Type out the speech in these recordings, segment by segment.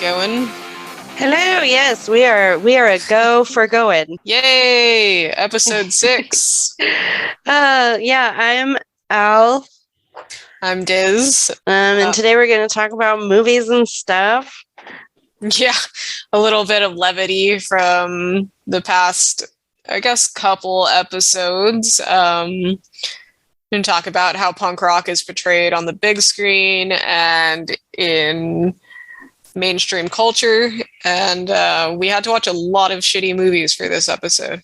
going? Hello, yes, we are a go for going. Yay! Episode 6. Yeah, I'm Al. I'm Diz. And today we're going to talk about movies and stuff. Yeah, a little bit of levity from the past, I guess, couple episodes. We're going to talk about how punk rock is portrayed on the big screen and in mainstream culture. And we had to watch a lot of shitty movies for this episode.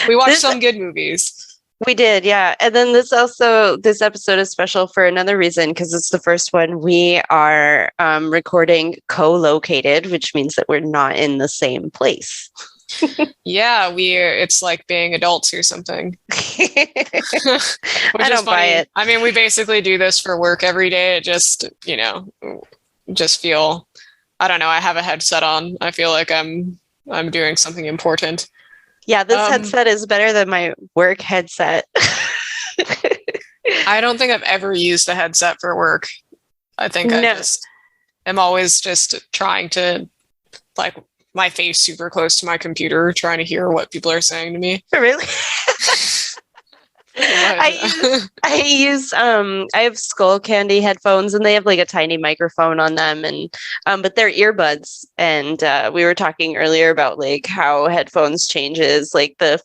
We watched some good movies. We did, yeah. And then this episode is special for another reason, because it's the first one we are recording co-located, which means that we're not in the same place. Yeah, it's like being adults or something. I don't buy it. I mean, we basically do this for work every day. It just, feel, I don't know, I have a headset on. I feel like I'm doing something important. Yeah, this headset is better than my work headset. I don't think I've ever used a headset for work. I think I'm always just trying to, like, my face super close to my computer, trying to hear what people are saying to me. Really? I have Skull Candy headphones, and they have like a tiny microphone on them, and but they're earbuds. And we were talking earlier about like how headphones changes like the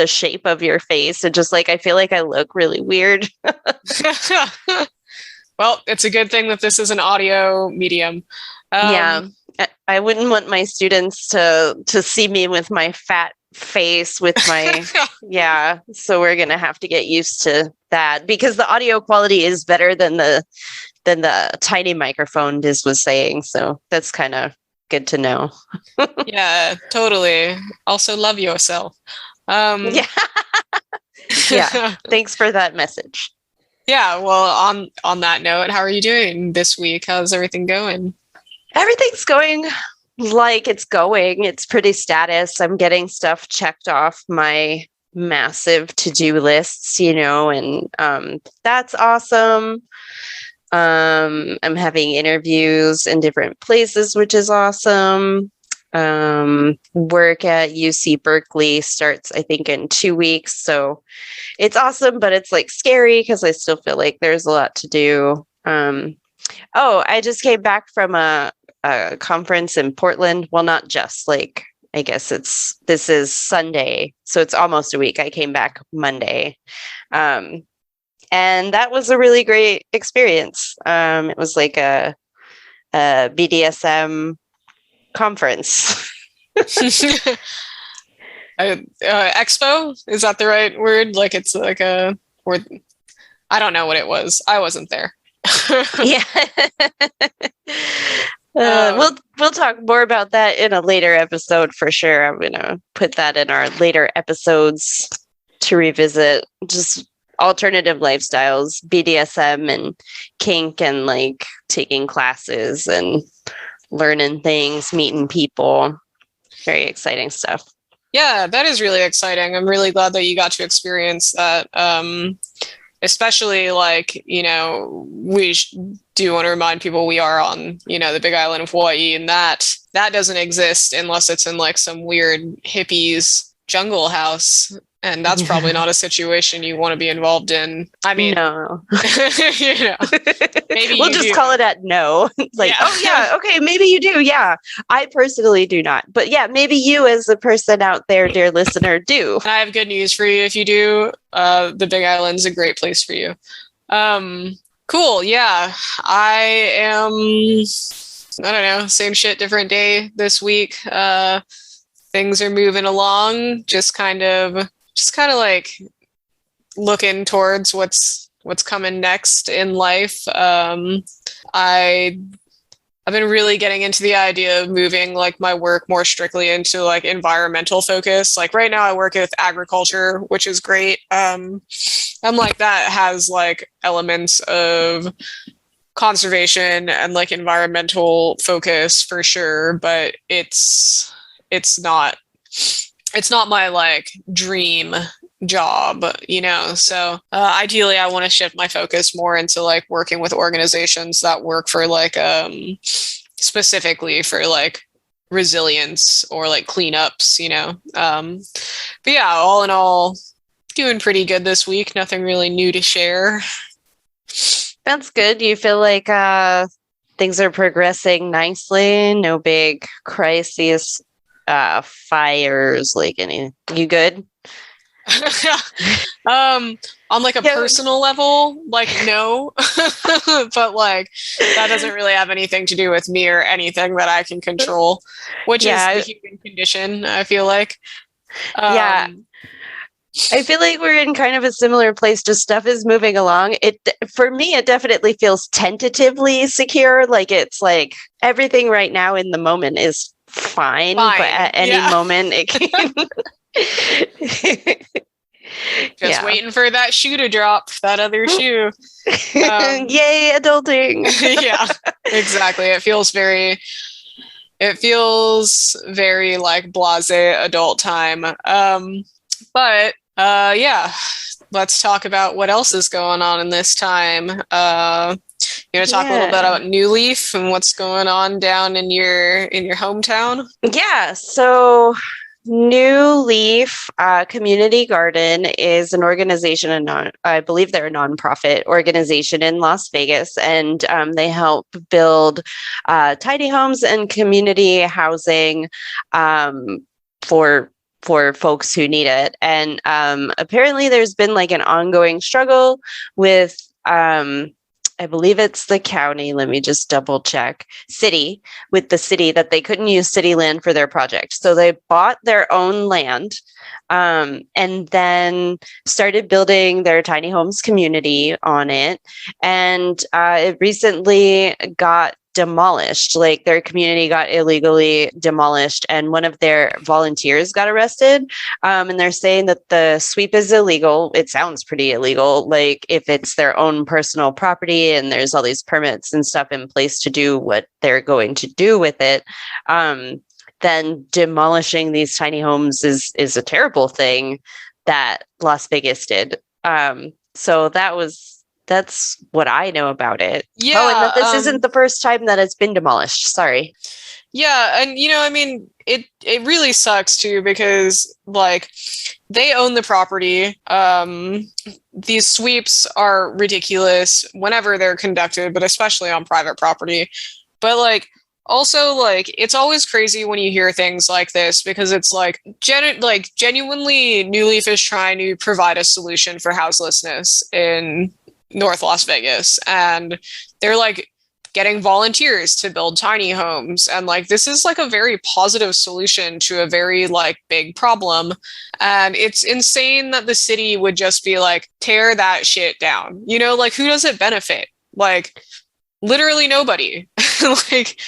shape of your face, and just like I feel like I look really weird. Well, it's a good thing that this is an audio medium. Yeah, I wouldn't want my students to see me with my fat face with my yeah, so we're gonna have to get used to that, because the audio quality is better than the tiny microphone Diz was saying, so that's kind of good to know. Yeah, totally. Also, love yourself. Yeah. Thanks for that message. Yeah, well, on that note, how are you doing this week? How's everything going? Everything's going like it's going. It's pretty status. I'm getting stuff checked off my massive to-do lists, and that's awesome. I'm having interviews in different places, which is awesome. Work at UC Berkeley starts, I think, in 2 weeks. So it's awesome, but it's like scary because I still feel like there's a lot to do. I just came back from a conference in Portland. Well, not just, like, I guess this is Sunday, so it's almost a week. I came back Monday. And that was a really great experience. It was like a BDSM conference. Expo? Is that the right word? Like, it's like a word. I don't know what it was. I wasn't there. Yeah. We'll talk more about that in a later episode for sure. I'm gonna put that in our later episodes to revisit just alternative lifestyles, BDSM and kink, and like taking classes and learning things, meeting people. Very exciting stuff. Yeah, that is really exciting. I'm really glad that you got to experience that. Especially, like, we do want to remind people we are on, the Big Island of Hawaii, and that doesn't exist unless it's in like some weird hippies jungle house. And that's probably not a situation you want to be involved in. I mean, no. Maybe we'll just call it at no. Like, yeah. Oh yeah, okay, maybe you do. Yeah, I personally do not, but yeah, maybe you as a person out there, dear listener, do. And I have good news for you. If you do, the Big Island's a great place for you. Cool. Yeah, I am. I don't know. Same shit, different day this week. Things are moving along. Just kind of like looking towards what's coming next in life. I've been really getting into the idea of moving like my work more strictly into like environmental focus. Like right now I work with agriculture, which is great. And like that has like elements of conservation and like environmental focus for sure, but it's not my like dream job, so ideally I want to shift my focus more into like working with organizations that work for like specifically for like resilience or like cleanups, you know. But yeah, all in all, doing pretty good this week. Nothing really new to share. That's good. You feel like things are progressing nicely? No big crises, fires, like any. You good? On like a personal level, like no, but like that doesn't really have anything to do with me or anything that I can control, which is the human condition, I feel like. Yeah. I feel like we're in kind of a similar place. Just stuff is moving along. For me, it definitely feels tentatively secure. Like it's like everything right now in the moment is fine. But at any moment it can. Just waiting for that shoe to drop, that other shoe. Yay, adulting. Yeah, exactly. It feels very like blasé adult time. But yeah, let's talk about what else is going on in this time. You want to talk a little bit about New Leaf and what's going on down in your hometown? Yeah, so New Leaf Community Garden is an organization, I believe they're a nonprofit organization in Las Vegas, and they help build tiny homes and community housing for folks who need it. And apparently there's been like an ongoing struggle with I believe it's the county. Let me just double check. City, with the city, that they couldn't use city land for their project. So they bought their own land and then started building their tiny homes community on it. And it recently got demolished. Like their community got illegally demolished, and one of their volunteers got arrested. And they're saying that the sweep is illegal. It sounds pretty illegal. Like if it's their own personal property and there's all these permits and stuff in place to do what they're going to do with it, then demolishing these tiny homes is a terrible thing that Las Vegas did. So that's what I know about it. Yeah. Oh, and that this isn't the first time that it's been demolished. Sorry. Yeah, and I mean, it really sucks too, because like they own the property. These sweeps are ridiculous whenever they're conducted, but especially on private property. But like also, like, it's always crazy when you hear things like this, because it's like genuinely New Leaf is trying to provide a solution for houselessness in North Las Vegas, and they're like getting volunteers to build tiny homes, and like this is like a very positive solution to a very like big problem. And it's insane that the city would just be like, tear that shit down, like who does it benefit? Like literally nobody. Like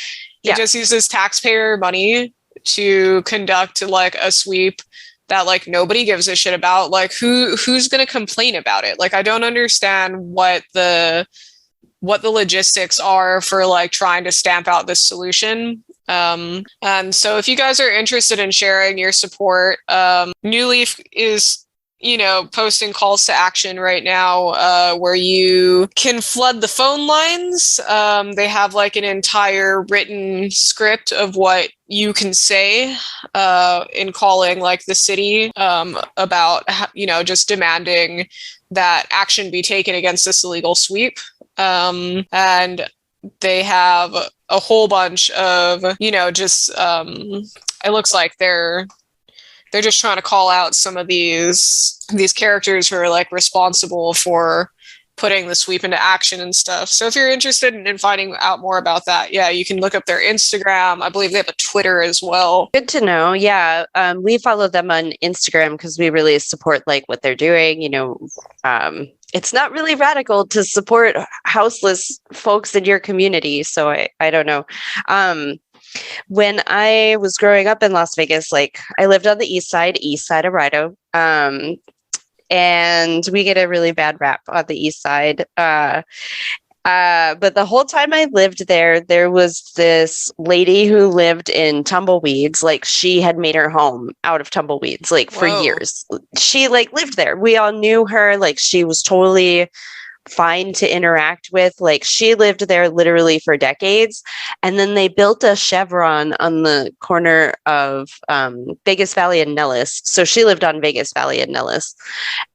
it just uses taxpayer money to conduct like a sweep that like nobody gives a shit about. Like who's going to complain about it? Like I don't understand what the logistics are for like trying to stamp out this solution. And so if you guys are interested in sharing your support, New Leaf is posting calls to action right now, where you can flood the phone lines. They have like an entire written script of what you can say in calling like the city about just demanding that action be taken against this illegal sweep. And they have a whole bunch of it looks like they're just trying to call out some of these characters who are like responsible for putting the sweep into action and stuff. So if you're interested in finding out more about that, you can look up their Instagram. I believe they have a Twitter as well. Good to know. Yeah. We follow them on Instagram because we really support like what they're doing. It's not really radical to support houseless folks in your community. So I don't know. When I was growing up in Las Vegas, like I lived on the east side of Rideau. And we get a really bad rap on the east side. But the whole time I lived there, there was this lady who lived in tumbleweeds. Like she had made her home out of tumbleweeds, like for years. She like lived there. We all knew her. Like she was totally fine to interact with. Like, she lived there literally for decades, and then they built a chevron on the corner of Vegas Valley and Nellis. So she lived on Vegas Valley and Nellis,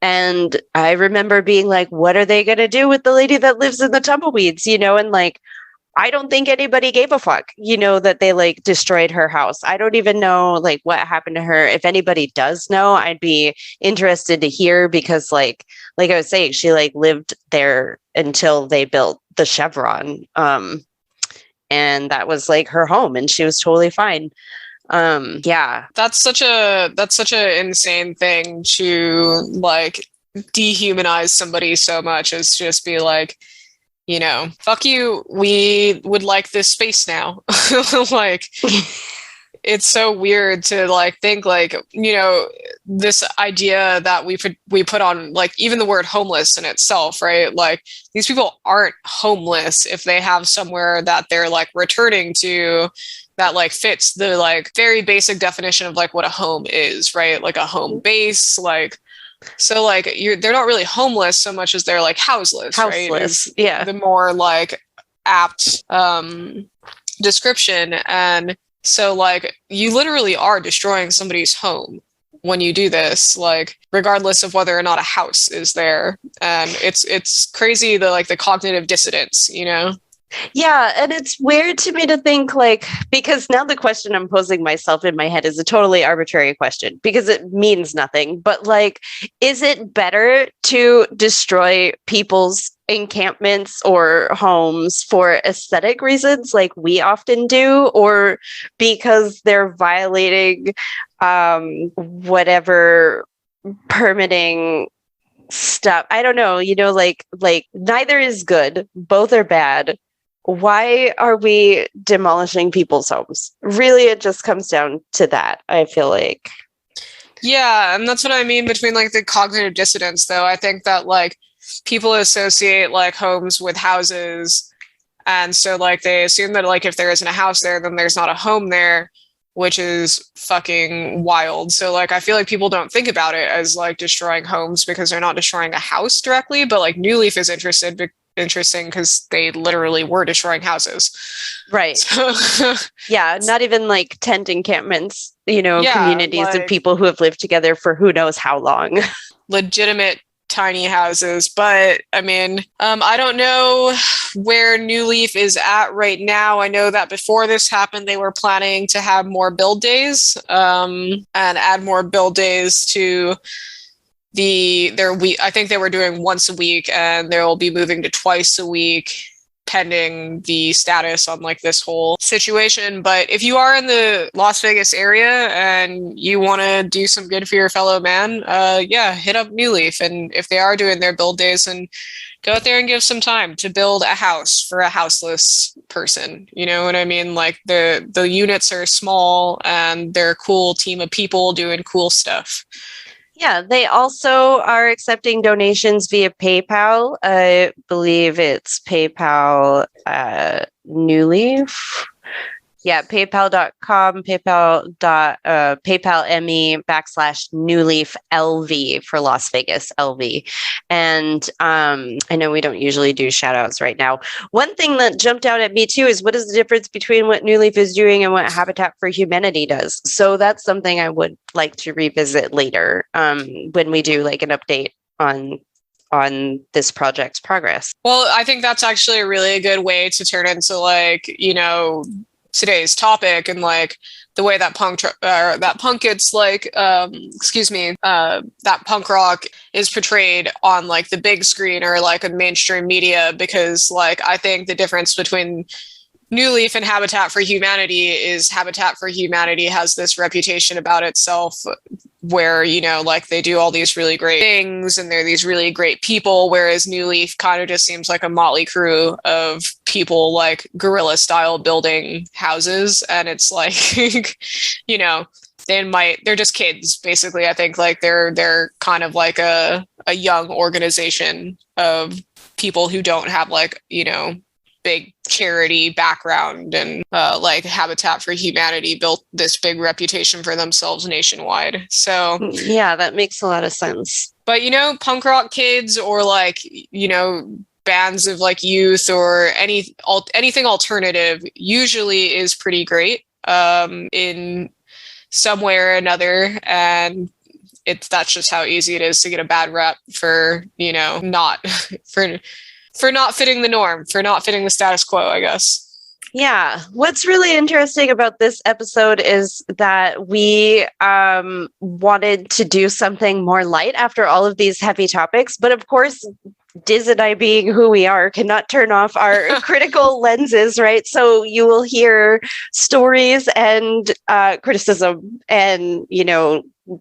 and I remember being like, what are they going to do with the lady that lives in the tumbleweeds, you know? And like, I don't think anybody gave a fuck, you know, that they like destroyed her house. I don't even know like what happened to her. If anybody does know, I'd be interested to hear, because like I was saying, she like lived there until they built the chevron. And that was like her home, and she was totally fine. Yeah. That's such a insane thing to like dehumanize somebody so much, as just be like, you know, fuck you, we would like this space now. Like, it's so weird to like think like, you know, this idea that we put on like even the word homeless in itself, right? Like, these people aren't homeless if they have somewhere that they're like returning to that like fits the like very basic definition of like what a home is, right? Like a home base, like. So like they're not really homeless so much as they're like houseless, right? Yeah. The more like apt description. And so like you literally are destroying somebody's home when you do this, like regardless of whether or not a house is there. And it's crazy, the like the cognitive dissonance, you know? Yeah, and it's weird to me to think like, because now the question I'm posing myself in my head is a totally arbitrary question because it means nothing. But like, is it better to destroy people's encampments or homes for aesthetic reasons like we often do, or because they're violating whatever permitting stuff? I don't know, you know, like neither is good, both are bad. Why are we demolishing people's homes? Really, it just comes down to that, I feel like. Yeah, and that's what I mean between like the cognitive dissonance, though. I think that like people associate like homes with houses, and so like they assume that like if there isn't a house there, then there's not a home there, which is fucking wild. So like I feel like people don't think about it as like destroying homes because they're not destroying a house directly, but like New Leaf is interesting because they literally were destroying houses, right? So, yeah, not even like tent encampments, you know, yeah, communities like, of people who have lived together for who knows how long. Legitimate tiny houses. But I mean, I don't know where New Leaf is at right now. I know that before this happened, they were planning to have more build days and add more build days to their week. I think they were doing once a week, and they'll be moving to twice a week pending the status on like this whole situation. But if you are in the Las Vegas area and you want to do some good for your fellow man, yeah, hit up New Leaf. And if they are doing their build days, and go out there and give some time to build a house for a houseless person. You know what I mean? Like the units are small and they're a cool team of people doing cool stuff. Yeah, they also are accepting donations via PayPal. I believe it's PayPal New Leaf. Yeah, paypal.com, paypal.me/newleaflv for Las Vegas LV. And I know we don't usually do shout outs right now. One thing that jumped out at me too is what is the difference between what New Leaf is doing and what Habitat for Humanity does? So that's something I would like to revisit later when we do like an update on this project's progress. Well, I think that's actually a really good way to turn into like, you know, today's topic, and like the way that punk gets like that punk rock is portrayed on like the big screen or like in mainstream media, because like I think the difference between New Leaf and Habitat for Humanity is Habitat for Humanity has this reputation about itself where, you know, like they do all these really great things and they're these really great people, whereas New Leaf kind of just seems like a motley crew of people like guerrilla style building houses. And it's like, you know, they're just kids basically. I think like they're kind of like a young organization of people who don't have like, you know, big charity background, and like Habitat for Humanity built this big reputation for themselves nationwide. So yeah, that makes a lot of sense. But, punk rock kids, or like, bands of like youth, or anything alternative usually is pretty great in some way or another. And that's just how easy it is to get a bad rep for, not for not fitting the norm, for not fitting the status quo, I guess. Yeah. What's really interesting about this episode is that we wanted to do something more light after all of these heavy topics. But of course, Diz and I, being who we are, cannot turn off our critical lenses, right? So you will hear stories and criticism and,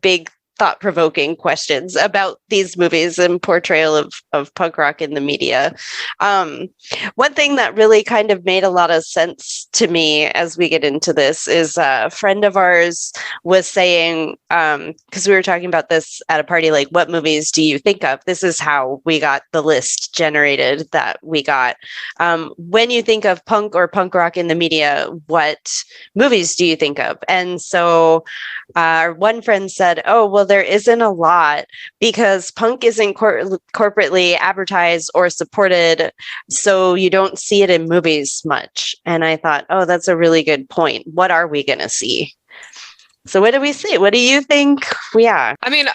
big thought-provoking questions about these movies and portrayal of punk rock in the media. One thing that really kind of made a lot of sense to me as we get into this is a friend of ours was saying, because we were talking about this at a party, like, what movies do you think of? This is how we got the list generated that we got. When you think of punk or punk rock in the media, what movies do you think of? And so our one friend said, oh, well, there isn't a lot because punk isn't corporately advertised or supported, so you don't see it in movies much. And I thought, oh, that's a really good point. What are we going to see? So what do we see? What do you think? Yeah. I mean,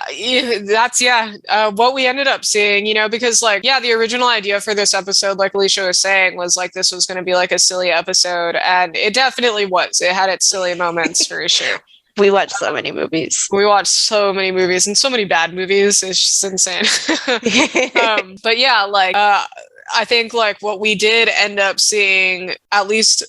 that's, what we ended up seeing, because like, the original idea for this episode, like Alicia was saying, was like, this was going to be like a silly episode. And it definitely was. It had its silly moments for sure. We watched so many movies. We watched so many movies and so many bad movies. It's just insane. But yeah, like, I think like what we did end up seeing, at least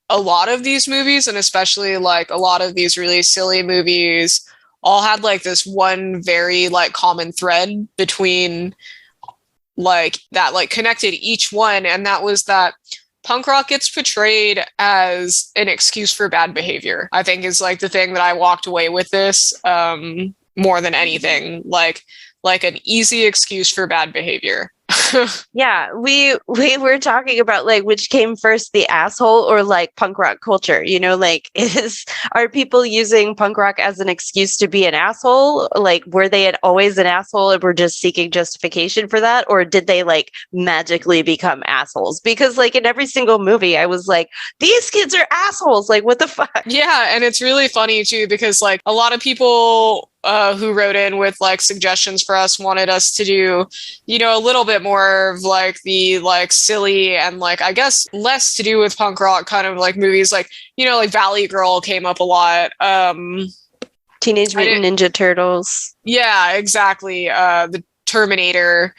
a lot of these movies, and especially like a lot of these really silly movies, all had like this one very like common thread between like that, like connected each one. And that was that punk rock gets portrayed as an excuse for bad behavior, I think, is like the thing that I walked away with this more than anything, like an easy excuse for bad behavior. Yeah, we were talking about like which came first, the asshole or like punk rock culture, like are people using punk rock as an excuse to be an asshole? Like, were they always an asshole and were just seeking justification for that? Or did they like magically become assholes? Because like in every single movie, I was like, these kids are assholes. Like, what the fuck? Yeah. And it's really funny too, because like a lot of people who wrote in with like suggestions for us wanted us to do, a little bit more of like the like silly and like, I guess, less to do with punk rock kind of like movies, like, like Valley Girl came up a lot. Teenage Mutant Ninja Turtles. Yeah, exactly. The Terminator,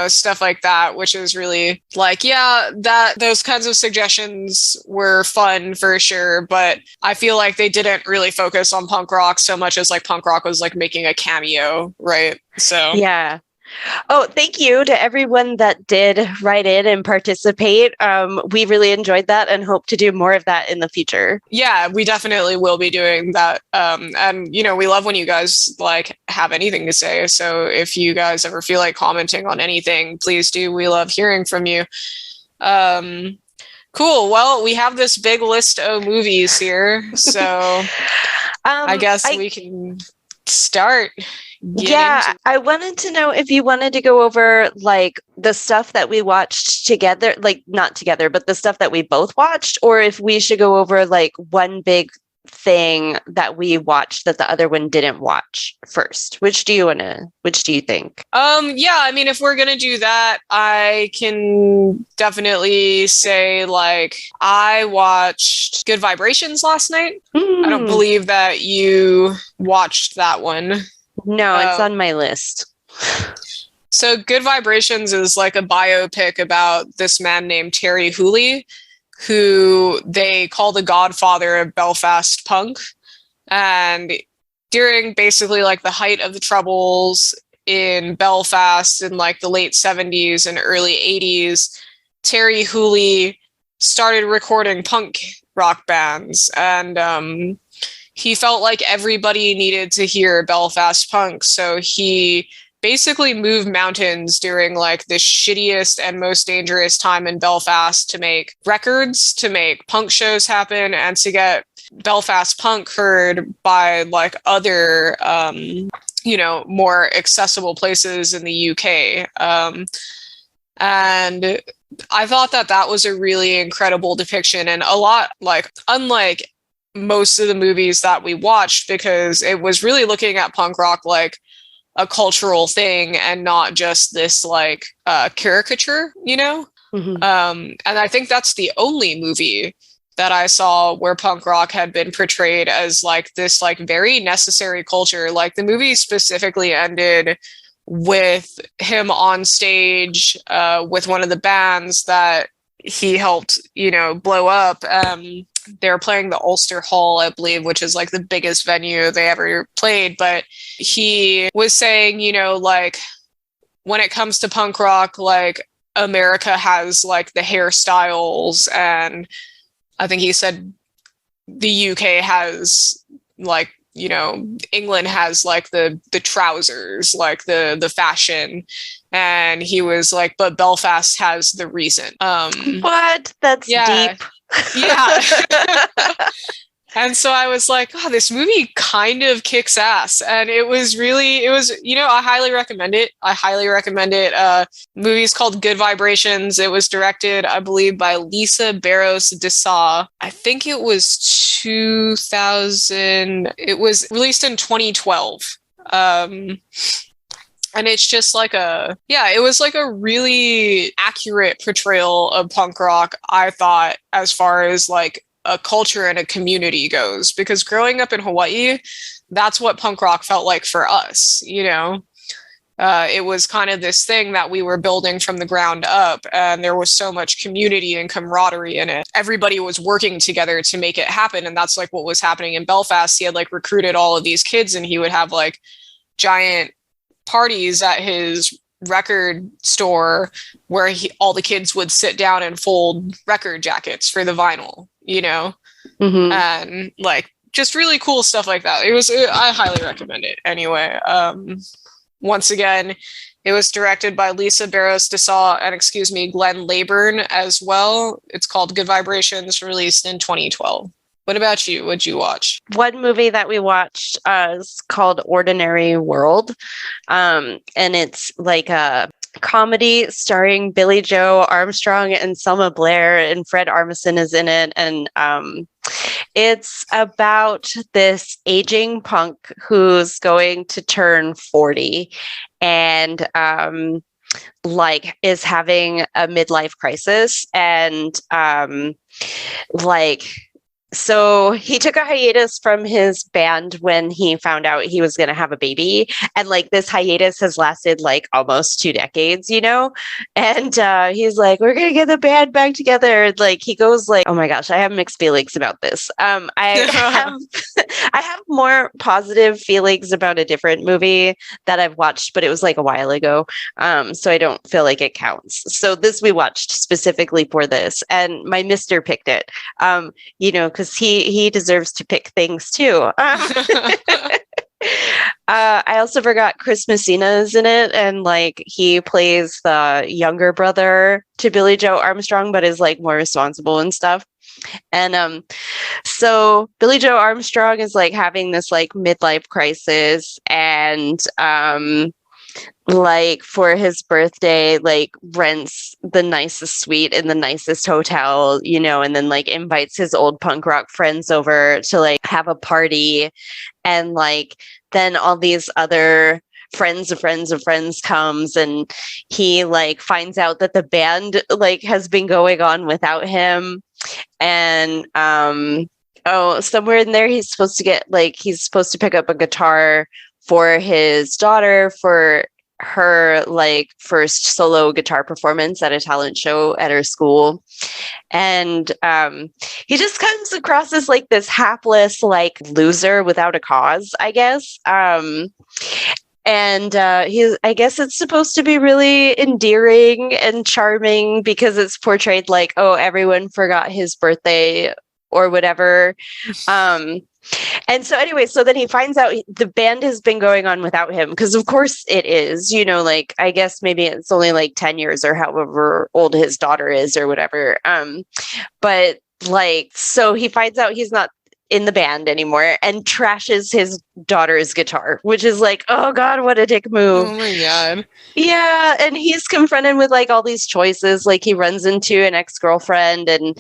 stuff like that, which is really like, that those kinds of suggestions were fun for sure. But I feel like they didn't really focus on punk rock so much as like punk rock was like making a cameo, right? So yeah. Oh, thank you to everyone that did write in and participate. We really enjoyed that and hope to do more of that in the future. Yeah, we definitely will be doing that. And, we love when you guys like have anything to say. So if you guys ever feel like commenting on anything, please do. We love hearing from you. Cool. Well, we have this big list of movies here. So I guess we can start. I wanted to know if you wanted to go over like the stuff that we watched together, like not together, but the stuff that we both watched, or if we should go over like one big thing that we watched that the other one didn't watch first. Which do you think? I mean, if we're gonna do that, I can definitely say like I watched Good Vibrations last night. I don't believe that you watched that one. No, it's on my list. So Good Vibrations is like a biopic about this man named Terry Hooley, who they call the godfather of Belfast punk. And during basically like the height of the Troubles in Belfast in like the late 70s and early 80s, Terry Hooley started recording punk rock bands. And he felt like everybody needed to hear Belfast punk. So he basically move mountains during like the shittiest and most dangerous time in Belfast to make records, to make punk shows happen, and to get Belfast punk heard by like other more accessible places in the UK. And I thought that was a really incredible depiction, and a lot like unlike most of the movies that we watched, because it was really looking at punk rock like a cultural thing and not just this like caricature, Mm-hmm. And I think that's the only movie that I saw where punk rock had been portrayed as like this like very necessary culture. Like the movie specifically ended with him on stage with one of the bands that he helped, blow up. They were playing the Ulster Hall, I believe, which is like the biggest venue they ever played. But he was saying, like when it comes to punk rock, like America has like the hairstyles, and I think he said the UK has like, England has like the trousers, like the fashion. And he was like, but Belfast has the reason. What? That's deep. Yeah. And so I was like, oh, this movie kind of kicks ass. And it was, I highly recommend it. Movie's called Good Vibrations. It was directed, I believe, by Lisa Barros de Sa. I think it was 2000. It was released in 2012. And it's just like it was like a really accurate portrayal of punk rock, I thought, as far as like a culture and a community goes, because growing up in Hawaii, that's what punk rock felt like for us. It was kind of this thing that we were building from the ground up, and there was so much community and camaraderie in it. Everybody was working together to make it happen, and that's like what was happening in Belfast. He had like recruited all of these kids, and he would have like giant parties at his record store where all the kids would sit down and fold record jackets for the vinyl, Mm-hmm. and like just really cool stuff like that. I highly recommend it anyway. Once again, it was directed by Lisa Barros de Sa and Glenn Leyburn as well. It's called Good Vibrations, released in 2012. What about you? What'd you watch? One movie that we watched is called Ordinary World. And it's like a comedy starring Billie Joe Armstrong and Selma Blair, and Fred Armisen is in it. And it's about this aging punk who's going to turn 40 and like is having a midlife crisis. And so he took a hiatus from his band when he found out he was going to have a baby. And like this hiatus has lasted like almost 2 decades, and he's like, we're going to get the band back together. Like he goes like, oh my gosh, I have mixed feelings about this. I have more positive feelings about a different movie that I've watched, but it was like a while ago. So I don't feel like it counts. So this we watched specifically for this, and my mister picked it, because he deserves to pick things too. I also forgot Chris Messina is in it, and like he plays the younger brother to Billie Joe Armstrong, but is like more responsible and stuff. And so Billie Joe Armstrong is like having this like midlife crisis, and like for his birthday, like rents the nicest suite in the nicest hotel, and then like invites his old punk rock friends over to like have a party. And like then all these other friends of friends of friends comes, and he like finds out that the band like has been going on without him. And somewhere in there he's supposed to pick up a guitar for his daughter for her like first solo guitar performance at a talent show at her school. And he just comes across as like this hapless like loser without a cause, I guess. And I guess it's supposed to be really endearing and charming because it's portrayed like, oh, everyone forgot his birthday or whatever. And so anyway, so then he finds out the band has been going on without him, because of course it is, you know, like I guess maybe it's only like 10 years or however old his daughter is or whatever. But like, so he finds out he's not in the band anymore and trashes his daughter's guitar, which is like, oh God, what a dick move. Oh my God. Yeah. And he's confronted with like all these choices. Like he runs into an ex-girlfriend and,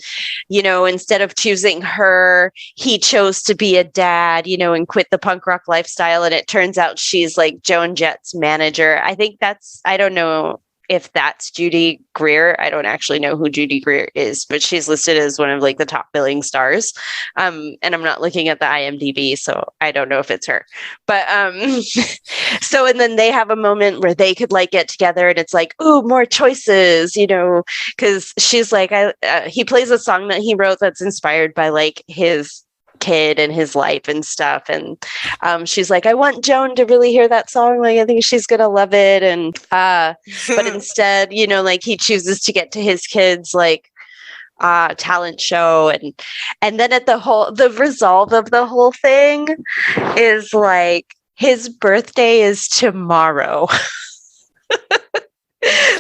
you know, instead of choosing her, he chose to be a dad, you know, and quit the punk rock lifestyle. And it turns out she's like Joan Jett's manager. I think I don't know if that's Judy Greer. I don't actually know who Judy Greer is, but she's listed as one of like the top billing stars. And I'm not looking at the IMDb, so I don't know if it's her. But so, and then they have a moment where they could like get together and it's like, ooh, more choices, you know, because she's like, he plays a song that he wrote that's inspired by like his kid and his life and stuff, and she's like, I want Joan to really hear that song, like I think she's gonna love it. And but instead, you know, like he chooses to get to his kids like talent show, and then at the resolve of the whole thing is like his birthday is tomorrow.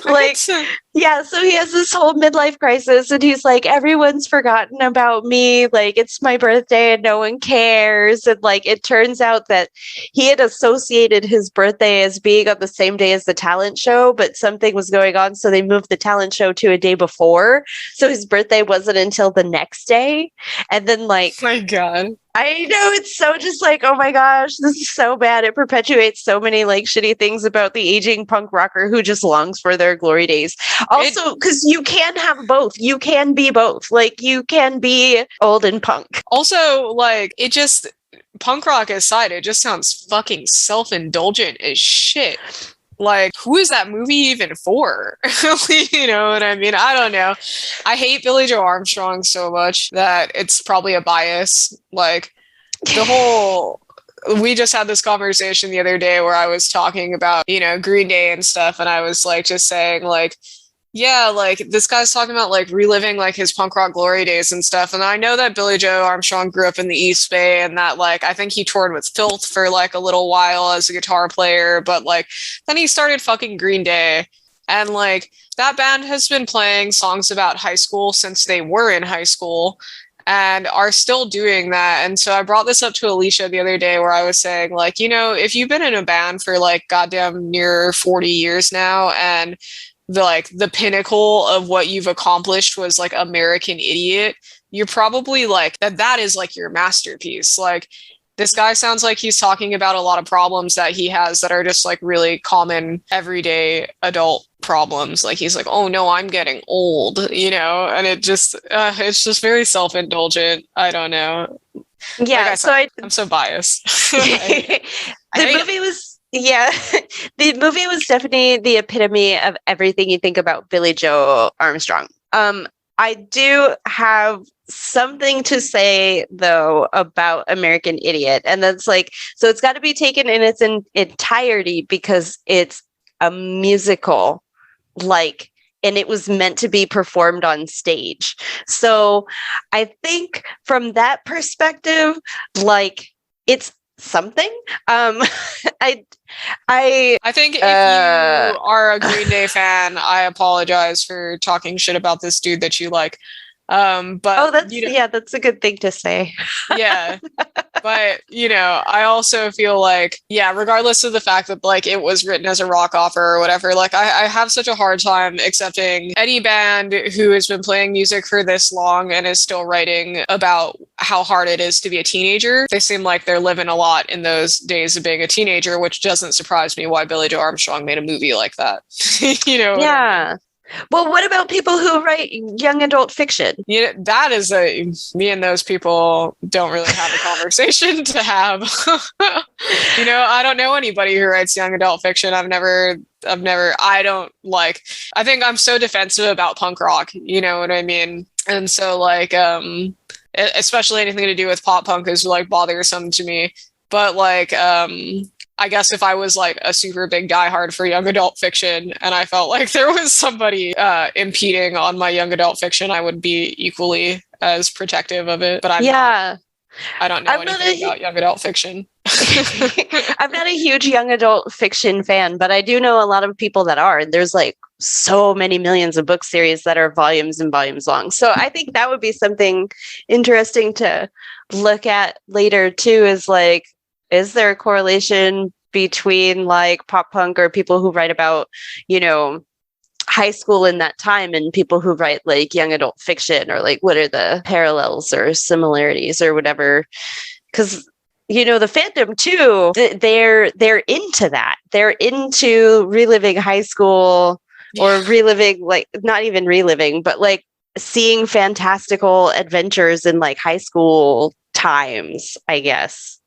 Like, yeah, so he has this whole midlife crisis and he's like, everyone's forgotten about me, like it's my birthday and no one cares. And like it turns out that he had associated his birthday as being on the same day as the talent show, but something was going on, so they moved the talent show to a day before, so his birthday wasn't until the next day. And then like, my God, I know, it's so just like, oh my gosh, this is so bad. It perpetuates so many like shitty things about the aging punk rocker who just longs for their glory days. Also, because you can have both. You can be both. Like you can be old and punk. Also, like it just, punk rock aside, it just sounds fucking self-indulgent as shit. Like, who is that movie even for? You know what I mean? I don't know. I hate Billie Joe Armstrong so much that it's probably a bias. Like, the whole... We just had this conversation the other day where I was talking about, you know, Green Day and stuff, and I was, like, just saying, like, yeah, like, this guy's talking about, like, reliving, like, his punk rock glory days and stuff, and I know that Billie Joe Armstrong grew up in the East Bay, and that, like, I think he toured with Filth for, like, a little while as a guitar player, but, like, then he started fucking Green Day, and, like, that band has been playing songs about high school since they were in high school, and are still doing that. And so I brought this up to Alicia the other day where I was saying, like, you know, if you've been in a band for, like, goddamn near 40 years now, and the pinnacle of what you've accomplished was like American Idiot, you're probably like that is like your masterpiece. Like, this guy sounds like he's talking about a lot of problems that he has that are just like really common everyday adult problems. Like he's like, oh no, I'm getting old, you know, and it's just very self-indulgent. I don't know. Yeah, like so I'm so biased. Yeah, the movie was definitely the epitome of everything you think about Billie Joe Armstrong. I do have something to say, though, about American Idiot. And that's like, so it's got to be taken in its entirety because it's a musical, like, and it was meant to be performed on stage. So I think from that perspective, like, it's something. I think if you are a Green Day fan, I apologize for talking shit about this dude that you like. But that's a good thing to say. Yeah. But, you know, I also feel like, yeah, regardless of the fact that like it was written as a rock opera or whatever, like I have such a hard time accepting any band who has been playing music for this long and is still writing about how hard it is to be a teenager. They seem like they're living a lot in those days of being a teenager, which doesn't surprise me why Billie Joe Armstrong made a movie like that. You know? Yeah. I mean? Well, what about people who write young adult fiction? Yeah, that is me and those people don't really have a conversation to have. You know, I don't know anybody who writes young adult fiction. I think I'm so defensive about punk rock, you know what I mean? And so like, especially anything to do with pop punk is like bothersome to me. But like, I guess if I was like a super big diehard for young adult fiction and I felt like there was somebody impeding on my young adult fiction, I would be equally as protective of it. But I'm not. I don't know anything about young adult fiction. I'm not a huge young adult fiction fan, but I do know a lot of people that are. There's like so many millions of book series that are volumes and volumes long. So I think that would be something interesting to look at later too, is like, is there a correlation between like pop punk or people who write about, you know, high school in that time and people who write like young adult fiction, or like what are the parallels or similarities or whatever? Because you know, the fandom too, they're into that. They're into reliving high school, or reliving, like, not even reliving, but like seeing fantastical adventures in like high school times, I guess.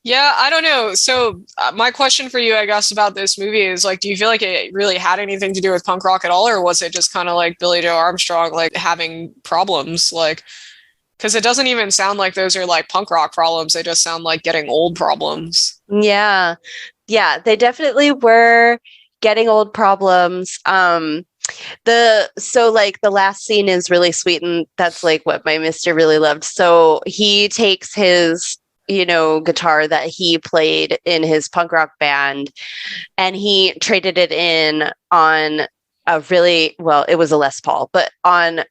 Yeah, I don't know. So my question for you, I guess, about this movie is like, do you feel like it really had anything to do with punk rock at all? Or was it just kind of like Billie Joe Armstrong, like having problems? Like, because it doesn't even sound like those are like punk rock problems. They just sound like getting old problems. Yeah. Yeah, they definitely were getting old problems. So like the last scene is really sweet, and that's like what my mister really loved. So he takes his, you know, guitar that he played in his punk rock band, and he traded it in on a really, well, it was a Les Paul, but on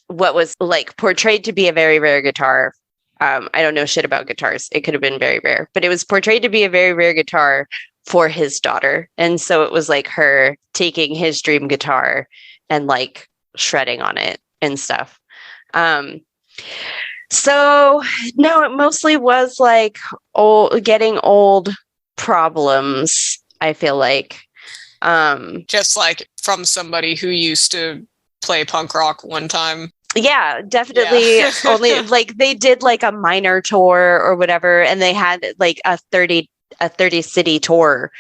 what was like portrayed to be a very rare guitar. I don't know shit about guitars. It could have been very rare, but it was portrayed to be a very rare guitar for his daughter. And so it was like her taking his dream guitar and like shredding on it and stuff. So no, it mostly was like getting old problems, I feel like. Just like from somebody who used to play punk rock one time. Yeah, definitely. Yeah. Only like they did like a minor tour or whatever, and they had like a 30 city tour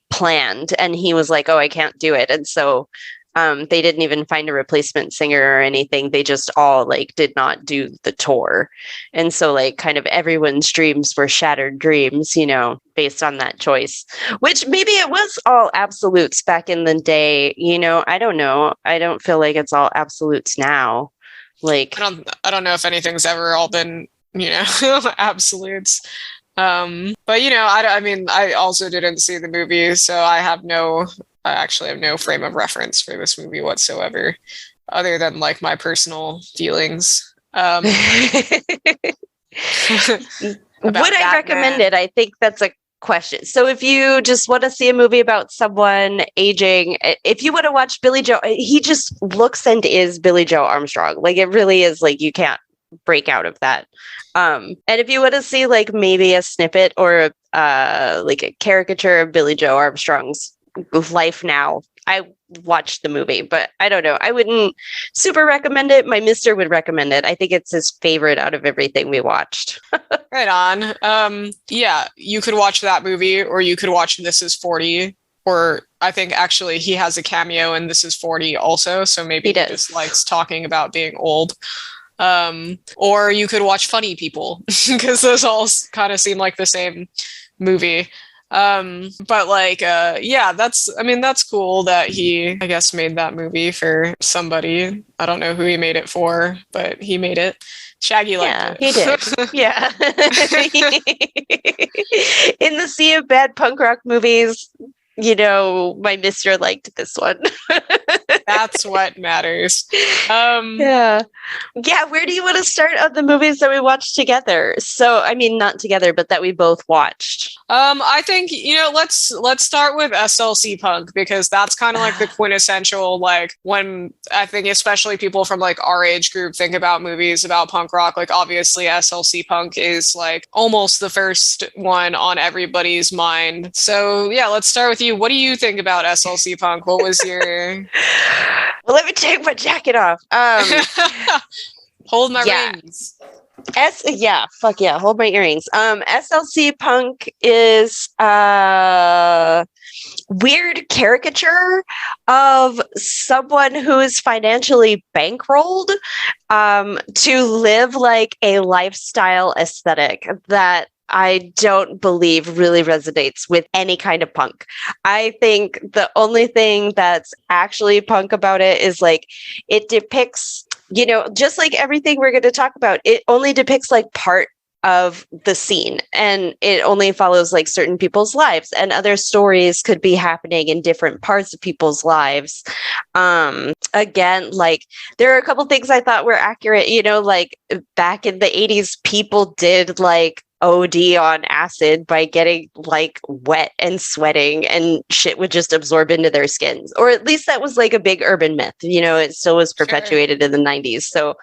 planned, and he was like, oh, I can't do it. And so they didn't even find a replacement singer or anything. They just all like did not do the tour. And so like kind of everyone's dreams were shattered dreams, you know, based on that choice, which maybe it was all absolutes back in the day. You know, I don't know. I don't feel like it's all absolutes now. Like, I don't know if anything's ever all been, you know, absolutes. But you know, I mean, I also didn't see the movie, so I actually have no frame of reference for this movie whatsoever, other than like my personal feelings. Would I recommend it? I think that's a question. So if you just want to see a movie about someone aging, if you want to watch Billie Joe, he just looks and is Billie Joe Armstrong. Like it really is, like you can't break out of that. And if you want to see like maybe a snippet or like a caricature of Billie Joe Armstrong's life now, I watched the movie, but I don't know. I wouldn't super recommend it. My mister would recommend it. I think it's his favorite out of everything we watched. Right on. Yeah, you could watch that movie, or you could watch This Is 40, or I think actually he has a cameo in This Is 40 also, so maybe he just likes talking about being old. Or you could watch Funny People, because those all kind of seem like the same movie. But like, yeah, that's cool that he, I guess, made that movie for somebody. I don't know who he made it for, but he made it. Shaggy liked it. He did. Yeah. In the sea of bad punk rock movies, you know, my mister liked this one. That's what matters. Yeah. Where do you want to start on the movies that we watched together? So, I mean, not together, but that we both watched. I think, you know, let's start with SLC Punk, because that's kind of like the quintessential, like, when I think especially people from like our age group think about movies about punk rock, like obviously SLC Punk is like almost the first one on everybody's mind. So yeah, let's start with you. What do you think about SLC Punk? What was your... Well, let me take my jacket off. Hold my rings. Fuck yeah, hold my earrings. SLC Punk is weird caricature of someone who is financially bankrolled to live like a lifestyle aesthetic that I don't believe really resonates with any kind of punk. I think the only thing that's actually punk about it is like it depicts you know, just like everything we're going to talk about, it only depicts like part of the scene, and it only follows like certain people's lives, and other stories could be happening in different parts of people's lives. Again, like there are a couple things I thought were accurate, you know, like back in the 80s, people did like OD on acid by getting like wet and sweating, and shit would just absorb into their skins. Or at least that was like a big urban myth, you know, it still was perpetuated in the 90s. So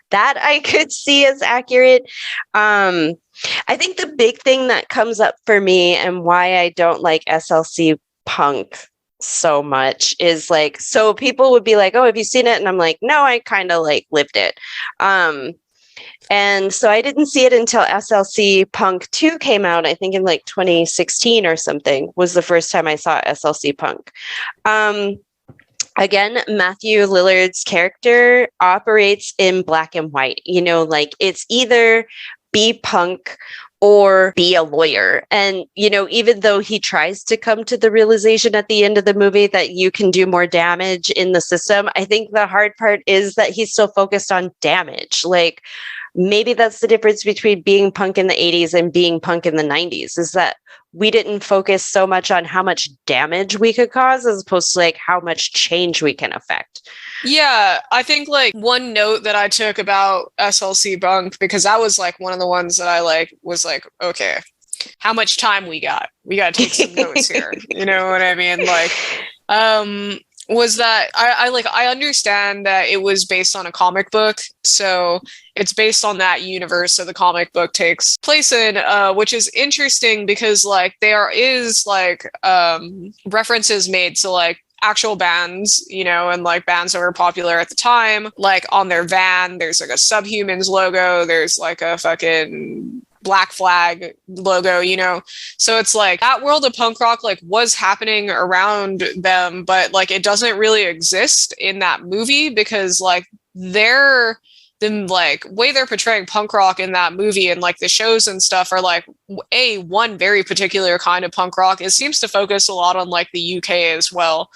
that I could see as accurate. I think the big thing that comes up for me and why I don't like SLC punk so much is like, so people would be like, oh, have you seen it? And I'm like, no, I kind of like lived it. And so I didn't see it until SLC Punk 2 came out, I think in like 2016 or something, was the first time I saw SLC Punk. Again, Matthew Lillard's character operates in black and white. You know, like it's either be punk or be a lawyer. And, you know, even though he tries to come to the realization at the end of the movie that you can do more damage in the system, I think the hard part is that he's still focused on damage. Like, maybe that's the difference between being punk in the 80s and being punk in the 90s, is that we didn't focus so much on how much damage we could cause as opposed to like how much change we can affect. Yeah, I think like one note that I took about SLC Punk, because that was like one of the ones that I like was like, okay, how much time we got? We got to take some notes here. You know what I mean? Like, was that I understand that it was based on a comic book, so it's based on that universe, so the comic book takes place in, which is interesting because like there is like references made to like actual bands, you know, and like bands that were popular at the time, like on their van there's like a Subhumans logo, there's like a fucking Black Flag logo, you know, so it's like that world of punk rock like was happening around them, but like it doesn't really exist in that movie because like the like way they're portraying punk rock in that movie and like the shows and stuff are like one very particular kind of punk rock. It seems to focus a lot on like the UK as well.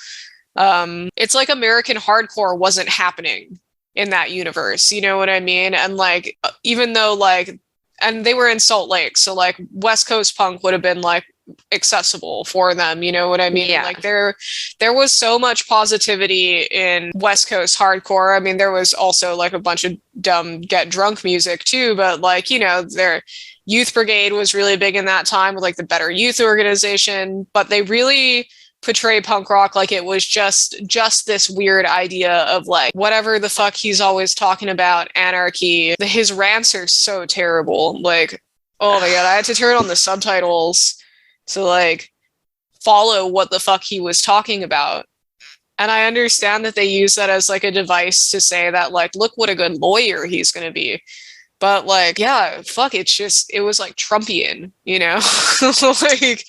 It's like American hardcore wasn't happening in that universe, you know what I mean? And like even though like, and they were in Salt Lake, so like West Coast punk would have been like accessible for them, you know what I mean? Yeah. Like there was so much positivity in West Coast hardcore. I mean, there was also like a bunch of dumb get drunk music too, but like, you know, their Youth Brigade was really big in that time with like the Better Youth organization, but they really portray punk rock like it was just this weird idea of like whatever the fuck he's always talking about, anarchy. His rants are so terrible. Like, oh my god, I had to turn on the subtitles to like follow what the fuck he was talking about. And I understand that they use that as like a device to say that like, look what a good lawyer he's gonna be. But like, yeah, fuck, it was like Trumpian, you know? Like,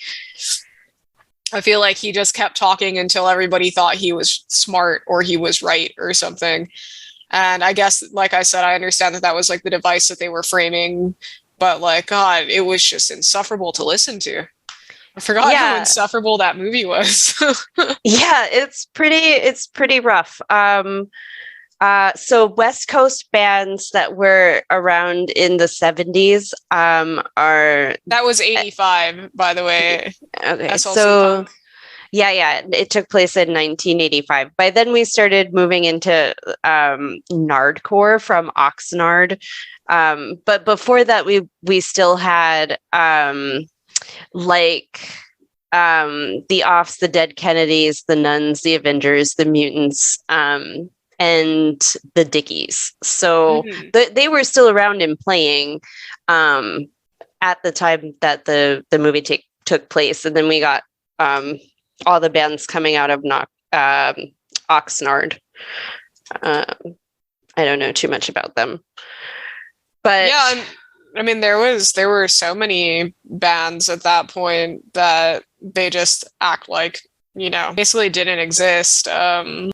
I feel like he just kept talking until everybody thought he was smart or he was right or something. And I guess, like I said, I understand that was like the device that they were framing, but like, God, it was just insufferable to listen to. I forgot how insufferable that movie was. Yeah, it's pretty rough. So West Coast bands that were around in the 70s are... That was 85, by the way. Okay, SLC so... Punk. Yeah, it took place in 1985. By then we started moving into Nardcore from Oxnard. But before that, we still had like the Offs, the Dead Kennedys, the Nuns, the Avengers, the Mutants, and the Dickies. So they were still around and playing at the time that the movie took place. And then we got all the bands coming out of Oxnard. I don't know too much about them. But yeah, I mean, there were so many bands at that point that they just act like, you know, basically didn't exist. Sorry,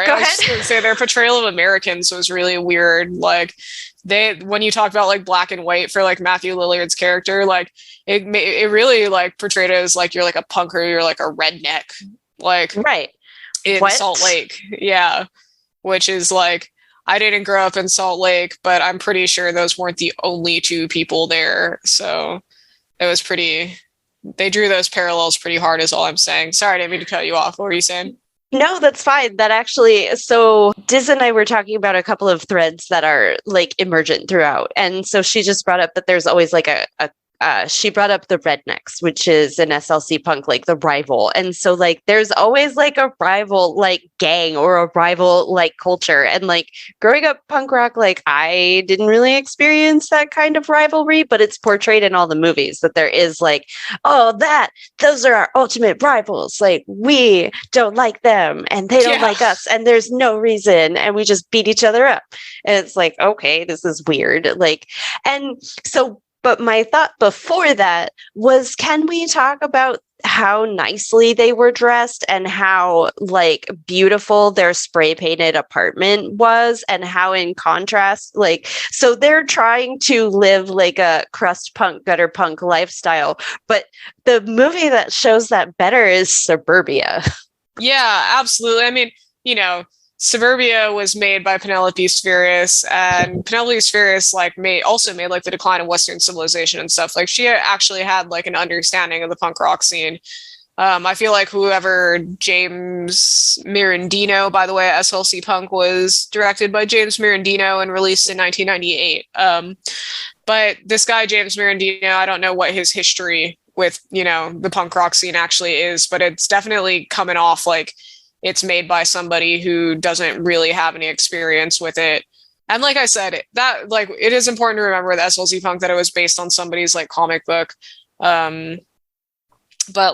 Go I was just gonna say their portrayal of Americans was really weird. Like when you talk about like black and white for like Matthew Lillard's character, like it really like portrayed it as like you're like a punker, you're like a redneck, like right in Salt Lake. Yeah. which is like, I didn't grow up in Salt Lake, but I'm pretty sure those weren't the only two people there. So it was pretty, they drew those parallels pretty hard, is all I'm saying. Sorry, I didn't mean to cut you off. What were you saying? No, that's fine. That actually, so Diz and I were talking about a couple of threads that are like emergent throughout. And so she just brought up that there's always like she brought up the Rednecks, which is an SLC punk, like the rival. And so like, there's always like a rival, like gang or a rival, like culture. And like growing up punk rock, like I didn't really experience that kind of rivalry, but it's portrayed in all the movies that there is like, oh, those are our ultimate rivals. Like we don't like them and they don't like us. And there's no reason. And we just beat each other up. And it's like, okay, this is weird. Like, and so, but my thought before that was, can we talk about how nicely they were dressed and how like beautiful their spray painted apartment was, and how in contrast, like, so they're trying to live like a crust punk, gutter punk lifestyle. But the movie that shows that better is Suburbia. Yeah, absolutely. I mean, you know, Suburbia was made by Penelope Spheeris, and Penelope Spheeris like made like the decline of Western civilization and stuff. Like she actually had like an understanding of the punk rock scene. I feel like whoever James Merindino, by the way, SLC Punk was directed by James Merindino and released in 1998. But this guy, James Merindino, I don't know what his history with, you know, the punk rock scene actually is, but it's definitely coming off like it's made by somebody who doesn't really have any experience with it. And like I said, that like it is important to remember the SLC Punk, that it was based on somebody's like comic book. But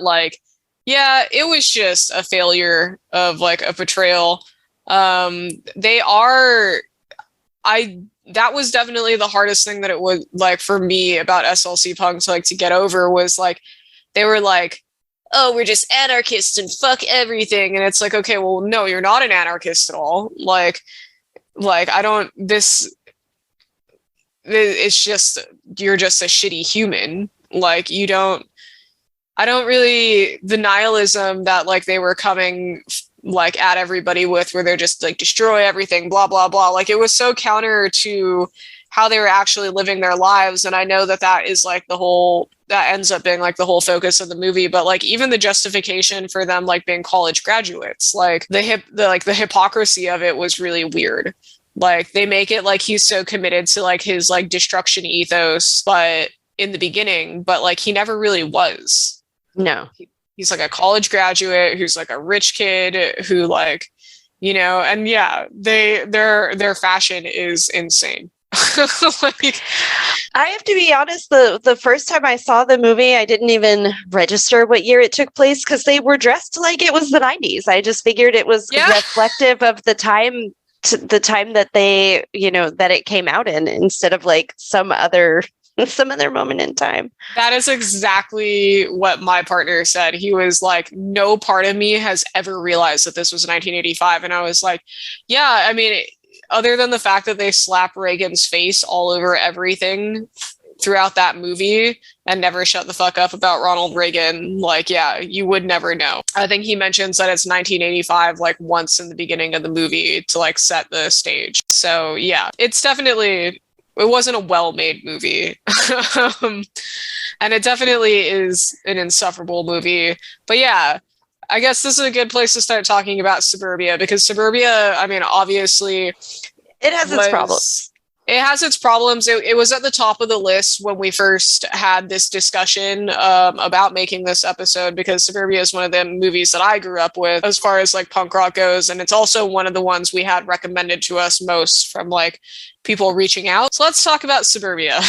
like, yeah, it was just a failure of like a portrayal. That was definitely the hardest thing that it was like for me about SLC Punk to like to get over, was like they were like, oh, we're just anarchists and fuck everything. And it's like, okay, well, no, you're not an anarchist at all. Like I don't, it's just, you're just a shitty human. Like I don't really, the nihilism that like they were coming like at everybody with, where they're just like destroy everything, blah, blah, blah. Like it was so counter to how they were actually living their lives. And I know that is like that ends up being like the whole focus of the movie. But like even the justification for them like being college graduates, like the hypocrisy of it was really weird. Like they make it like he's so committed to like his like destruction ethos, but in the beginning, but like he never really was. No. He's like a college graduate who's like a rich kid who like, you know, and yeah, their fashion is insane. Like, I have to be honest, the first time I saw the movie, I didn't even register what year it took place, because they were dressed like it was the 90s. I just figured it was reflective of the time that they, you know, that it came out in, instead of like some other moment in time. That is exactly what my partner said. He was like, no part of me has ever realized that this was 1985. And I was like, yeah, I mean, other than the fact that they slap Reagan's face all over everything throughout that movie and never shut the fuck up about Ronald Reagan, like, yeah, you would never know. I think he mentions that it's 1985 like once in the beginning of the movie to like set the stage. So yeah, it's definitely, it wasn't a well-made movie. And it definitely is an insufferable movie. But yeah, I guess this is a good place to start talking about Suburbia, because Suburbia, I mean, obviously it has its problems. It has its problems. It was at the top of the list when we first had this discussion about making this episode, because Suburbia is one of the movies that I grew up with as far as like punk rock goes. And it's also one of the ones we had recommended to us most from like people reaching out. So let's talk about Suburbia.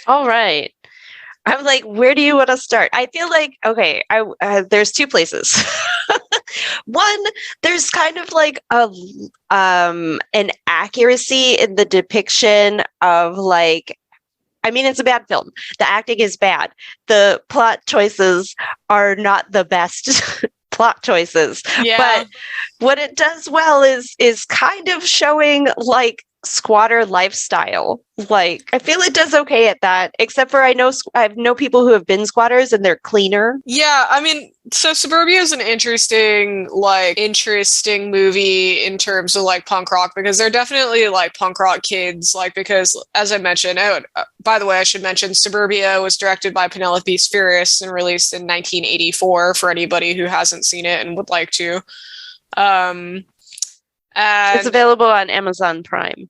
All right. I'm like, where do you want to start? I feel like, okay, there's two places. One, there's kind of like an accuracy in the depiction of like, I mean, it's a bad film. The acting is bad. The plot choices are not the best plot choices. Yeah. But what it does well is kind of showing like squatter lifestyle. Like, I feel it does okay at that, except for I know people who have been squatters and they're cleaner. Yeah, I mean, so Suburbia is an interesting movie in terms of like punk rock, because they're definitely like punk rock kids, like, because as I mentioned, by the way, I should mention Suburbia was directed by Penelope Spheeris and released in 1984 for anybody who hasn't seen it and would like to. And it's available on Amazon Prime.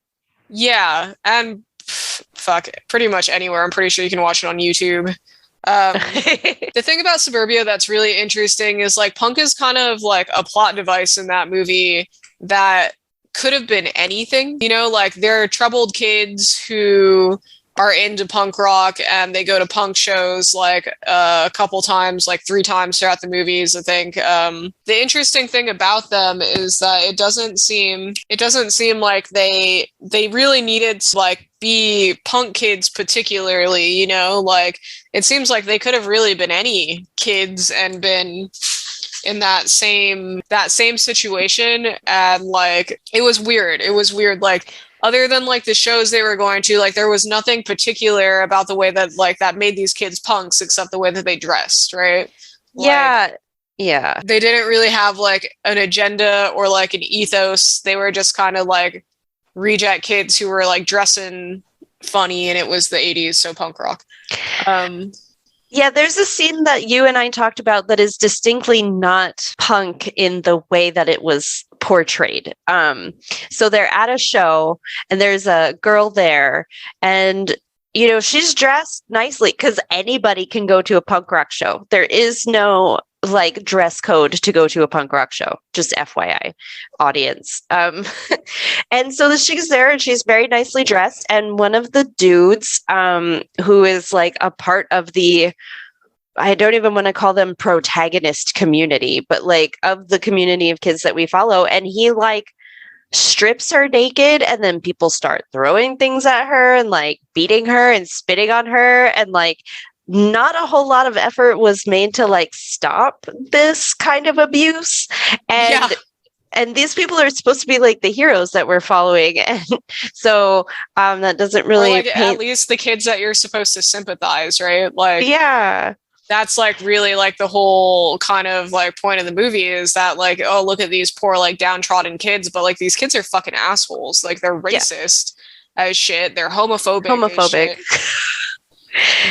Yeah, and fuck, pretty much anywhere. I'm pretty sure you can watch it on YouTube. The thing about Suburbia that's really interesting is like punk is kind of like a plot device in that movie that could have been anything. You know, like they're troubled kids who are into punk rock and they go to punk shows like a couple times, like 3 times throughout the movies, I think. The interesting thing about them is that it doesn't seem like they really needed to like be punk kids particularly, you know, like it seems like they could have really been any kids and been in that same situation. And like it was weird, like other than like the shows they were going to, like there was nothing particular about the way that like that made these kids punks except the way that they dressed, right? Yeah. Yeah. They didn't really have like an agenda or like an ethos. They were just kind of like reject kids who were like dressing funny, and it was the 80s, so punk rock. Yeah, there's a scene that you and I talked about that is distinctly not punk in the way that it was portrayed. So they're at a show and there's a girl there, and you know, she's dressed nicely because anybody can go to a punk rock show. There is no like dress code to go to a punk rock show, just FYI audience. And so she's there and she's very nicely dressed, and one of the dudes who is like a part of the, I don't even want to call them protagonist community, but like of the community of kids that we follow, and he like strips her naked, and then people start throwing things at her and like beating her and spitting on her, and like not a whole lot of effort was made to like stop this kind of abuse. And these people are supposed to be like the heroes that we're following, and so that doesn't really or like at least the kids that you're supposed to sympathize, right? Like, yeah, that's like really like the whole kind of like point of the movie is that like, oh, look at these poor like downtrodden kids, but like these kids are fucking assholes. Like they're racist as shit. They're homophobic. As shit.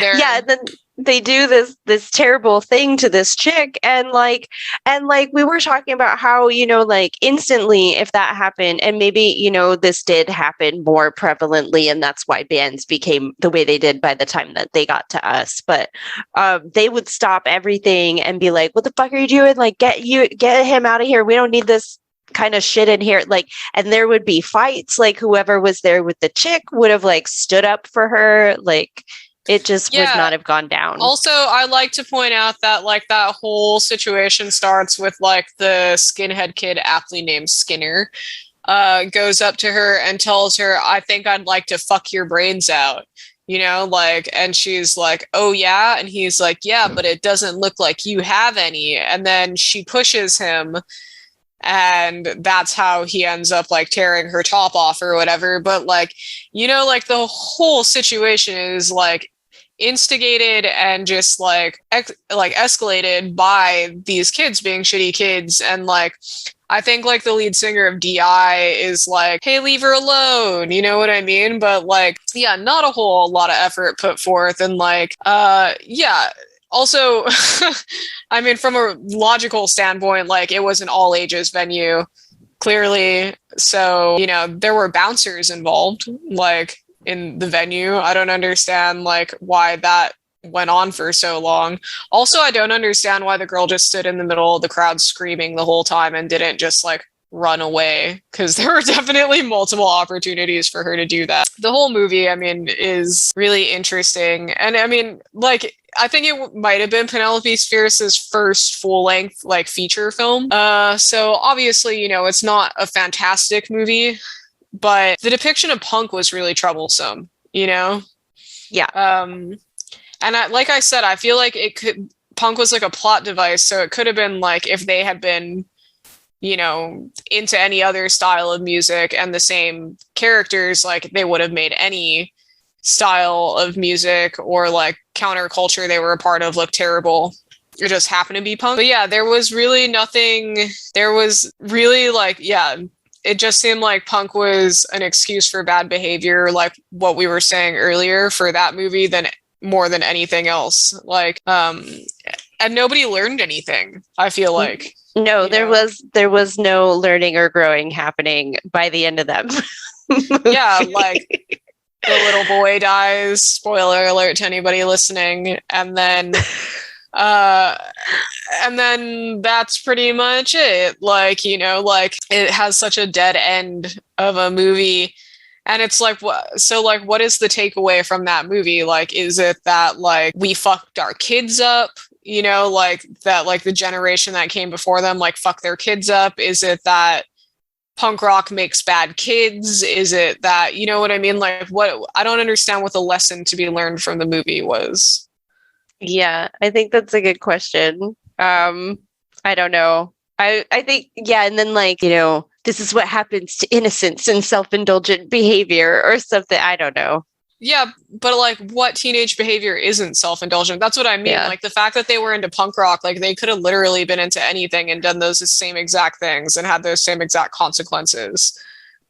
Yeah, and then they do this terrible thing to this chick, and like we were talking about how, you know, like instantly if that happened, and maybe, you know, this did happen more prevalently and that's why bands became the way they did by the time that they got to us, but they would stop everything and be like, what the fuck are you doing? Like get him out of here. We don't need this kind of shit in here. Like, and there would be fights. Like whoever was there with the chick would have like stood up for her. Like it just would not have gone down. Also, I like to point out that like that whole situation starts with like the skinhead kid aptly named Skinner goes up to her and tells her, I think I'd like to fuck your brains out, you know, like, and she's like, oh yeah, and he's like, yeah, but it doesn't look like you have any. And then she pushes him, and that's how he ends up like tearing her top off or whatever. But like, you know, like the whole situation is like instigated and just like escalated by these kids being shitty kids. And like I think like the lead singer of DI is like, hey, leave her alone, you know what I mean? But like, yeah, not a whole lot of effort put forth. And like also I mean, from a logical standpoint, like it was an all ages venue clearly, so you know there were bouncers involved like in the venue. I don't understand like why that went on for so long. Also, I don't understand why the girl just stood in the middle of the crowd screaming the whole time and didn't just like run away, because there were definitely multiple opportunities for her to do that. The whole movie, I mean, is really interesting. And I mean, like, I think it might have been Penelope Spheeris' first full-length like feature film. So obviously, you know, it's not a fantastic movie, but the depiction of punk was really troublesome, you know? Yeah. And like I said, I feel like punk was like a plot device, so it could have been like if they had been you know, into any other style of music, and the same characters, like they would have made any style of music or like counterculture they were a part of look terrible. It just happened to be punk. But yeah, there was really nothing. There was really like, yeah, it just seemed like punk was an excuse for bad behavior, like what we were saying earlier for that movie, than more than anything else. Like, and nobody learned anything, I feel like. No, there was no learning or growing happening by the end of that movie. Yeah, like the little boy dies, spoiler alert to anybody listening, and then that's pretty much it. Like, you know, like it has such a dead end of a movie, and it's like, what? So like, what is the takeaway from that movie? Like, is it that like we fucked our kids up? You know, like that, like the generation that came before them, like fuck their kids up? Is it that punk rock makes bad kids? Is it that, you know what I mean? Like, what? I don't understand what the lesson to be learned from the movie was. Yeah, I think that's a good question. I don't know. I think, yeah, and then like, you know, this is what happens to innocence and self-indulgent behavior or something. I don't know. Yeah, but like what teenage behavior isn't self-indulgent? That's what I mean. Yeah. Like the fact that they were into punk rock, like they could have literally been into anything and done those same exact things and had those same exact consequences.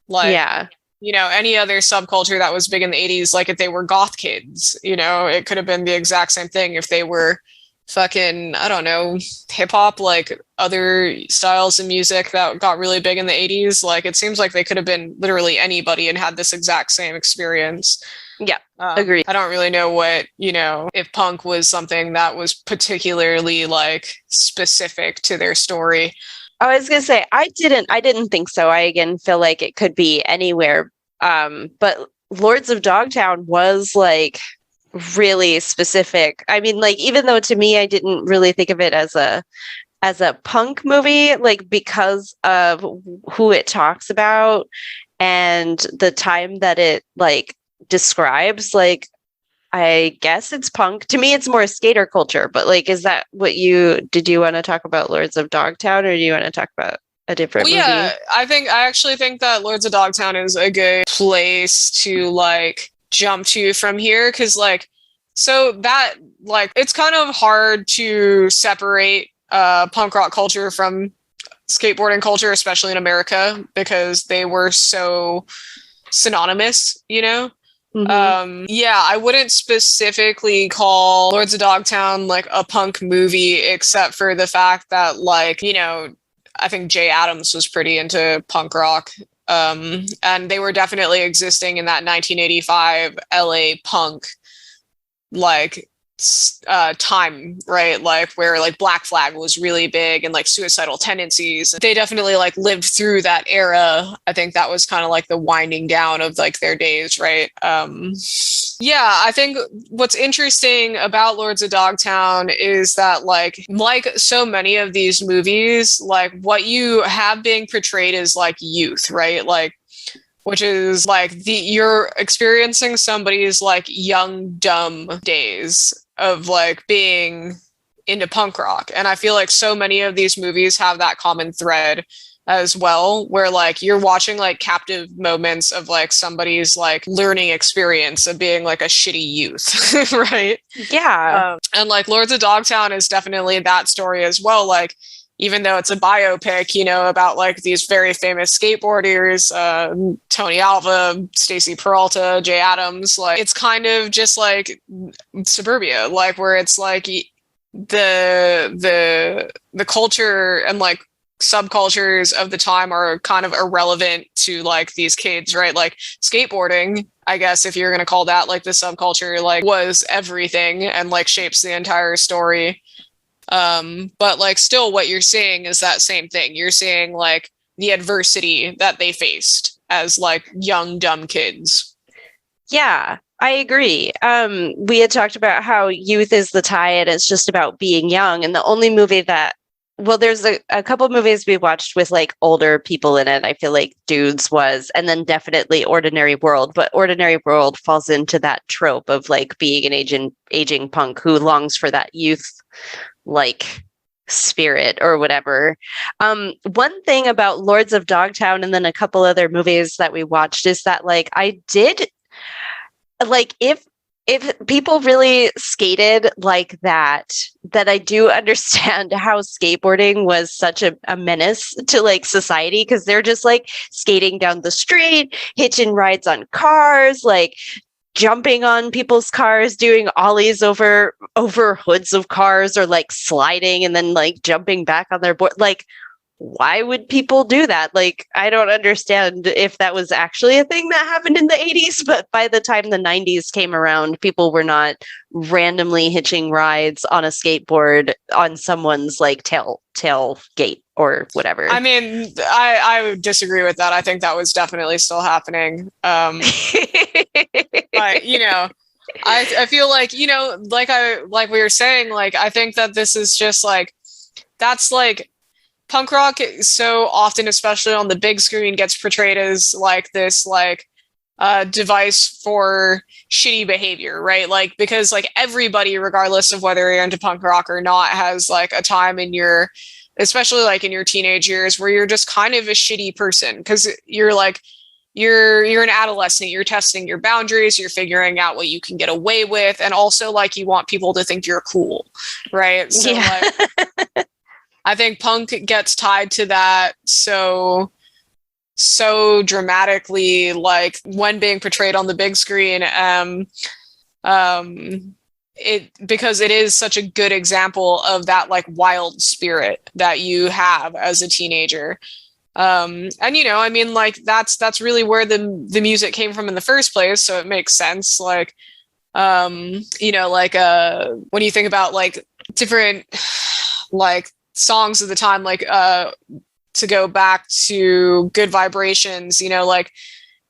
Like, yeah, you know, any other subculture that was big in the 80s, like if they were goth kids, you know, it could have been the exact same thing. If they were fucking, I don't know, hip hop, like other styles of music that got really big in the 80s, like it seems like they could have been literally anybody and had this exact same experience. Yeah, agreed. I don't really know what, you know, if punk was something that was particularly like specific to their story. I was gonna say I didn't think so. I again feel like it could be anywhere. But Lords of Dogtown was like really specific. I mean, like even though to me I didn't really think of it as a punk movie, like because of who it talks about and the time that it like describes, like I guess it's punk. To me, it's more skater culture, but like, is that what did you want to talk about Lords of Dogtown, or do you want to talk about a different movie? Yeah, I actually think that Lords of Dogtown is a good place to like jump to from here. Cause like, so that like, it's kind of hard to separate punk rock culture from skateboarding culture, especially in America, because they were so synonymous, you know? Mm-hmm. Yeah, I wouldn't specifically call Lords of Dogtown like a punk movie, except for the fact that, like, you know, I think Jay Adams was pretty into punk rock. And they were definitely existing in that 1985 LA punk like time, right? Like where like Black Flag was really big and like Suicidal Tendencies. They definitely like lived through that era. I think that was kind of like the winding down of like their days, right? Yeah, I think what's interesting about Lords of Dogtown is that like so many of these movies, like what you have being portrayed is like youth, right? Like, which is like you're experiencing somebody's like young, dumb days of like being into punk rock. And I feel like so many of these movies have that common thread as well, where like you're watching like captive moments of like somebody's like learning experience of being like a shitty youth, right? Yeah. And like Lords of Dogtown is definitely that story as well. Like, even though it's a biopic, you know, about like these very famous skateboarders, Tony Alva, Stacy Peralta, Jay Adams, like it's kind of just like Suburbia, like where it's like the culture and like subcultures of the time are kind of irrelevant to like these kids, right? Like skateboarding, I guess if you're going to call that like the subculture, like was everything and like shapes the entire story. But like still what you're seeing is that same thing. You're seeing like the adversity that they faced as like young, dumb kids. Yeah, I agree. We had talked about how youth is the tie and it's just about being young. And the only movie that, well, there's a couple of movies we watched with like older people in it. I feel like Dudes was, and then definitely Ordinary World. But Ordinary World falls into that trope of like being an aging punk who longs for that youth like spirit or whatever. One thing about Lords of Dogtown and then a couple other movies that we watched is that like I did like if people really skated like that I do understand how skateboarding was such a menace to like society, because they're just like skating down the street, hitching rides on cars, like jumping on people's cars, doing ollies over hoods of cars, or like sliding and then like jumping back on their board. Like, why would people do that? Like, I don't understand if that was actually a thing that happened in the 80s, but by the time the 90s came around, people were not randomly hitching rides on a skateboard on someone's like tailgate or whatever. I mean, I would disagree with that. I think that was definitely still happening. But you know, I feel like, you know, like we were saying, like I think that this is just like, that's like, punk rock so often, especially on the big screen, gets portrayed as like this like device for shitty behavior, right? Like, because like everybody, regardless of whether you're into punk rock or not, has like a time in your, especially like in your teenage years, where you're just kind of a shitty person, because you're like you're an adolescent, you're testing your boundaries, you're figuring out what you can get away with, and also like you want people to think you're cool, right? So like I think punk gets tied to that so dramatically, like when being portrayed on the big screen, because it is such a good example of that like wild spirit that you have as a teenager. And you know, I mean, like that's really where the music came from in the first place, so it makes sense. Like you know, like when you think about like different like songs of the time, like to go back to Good Vibrations, you know, like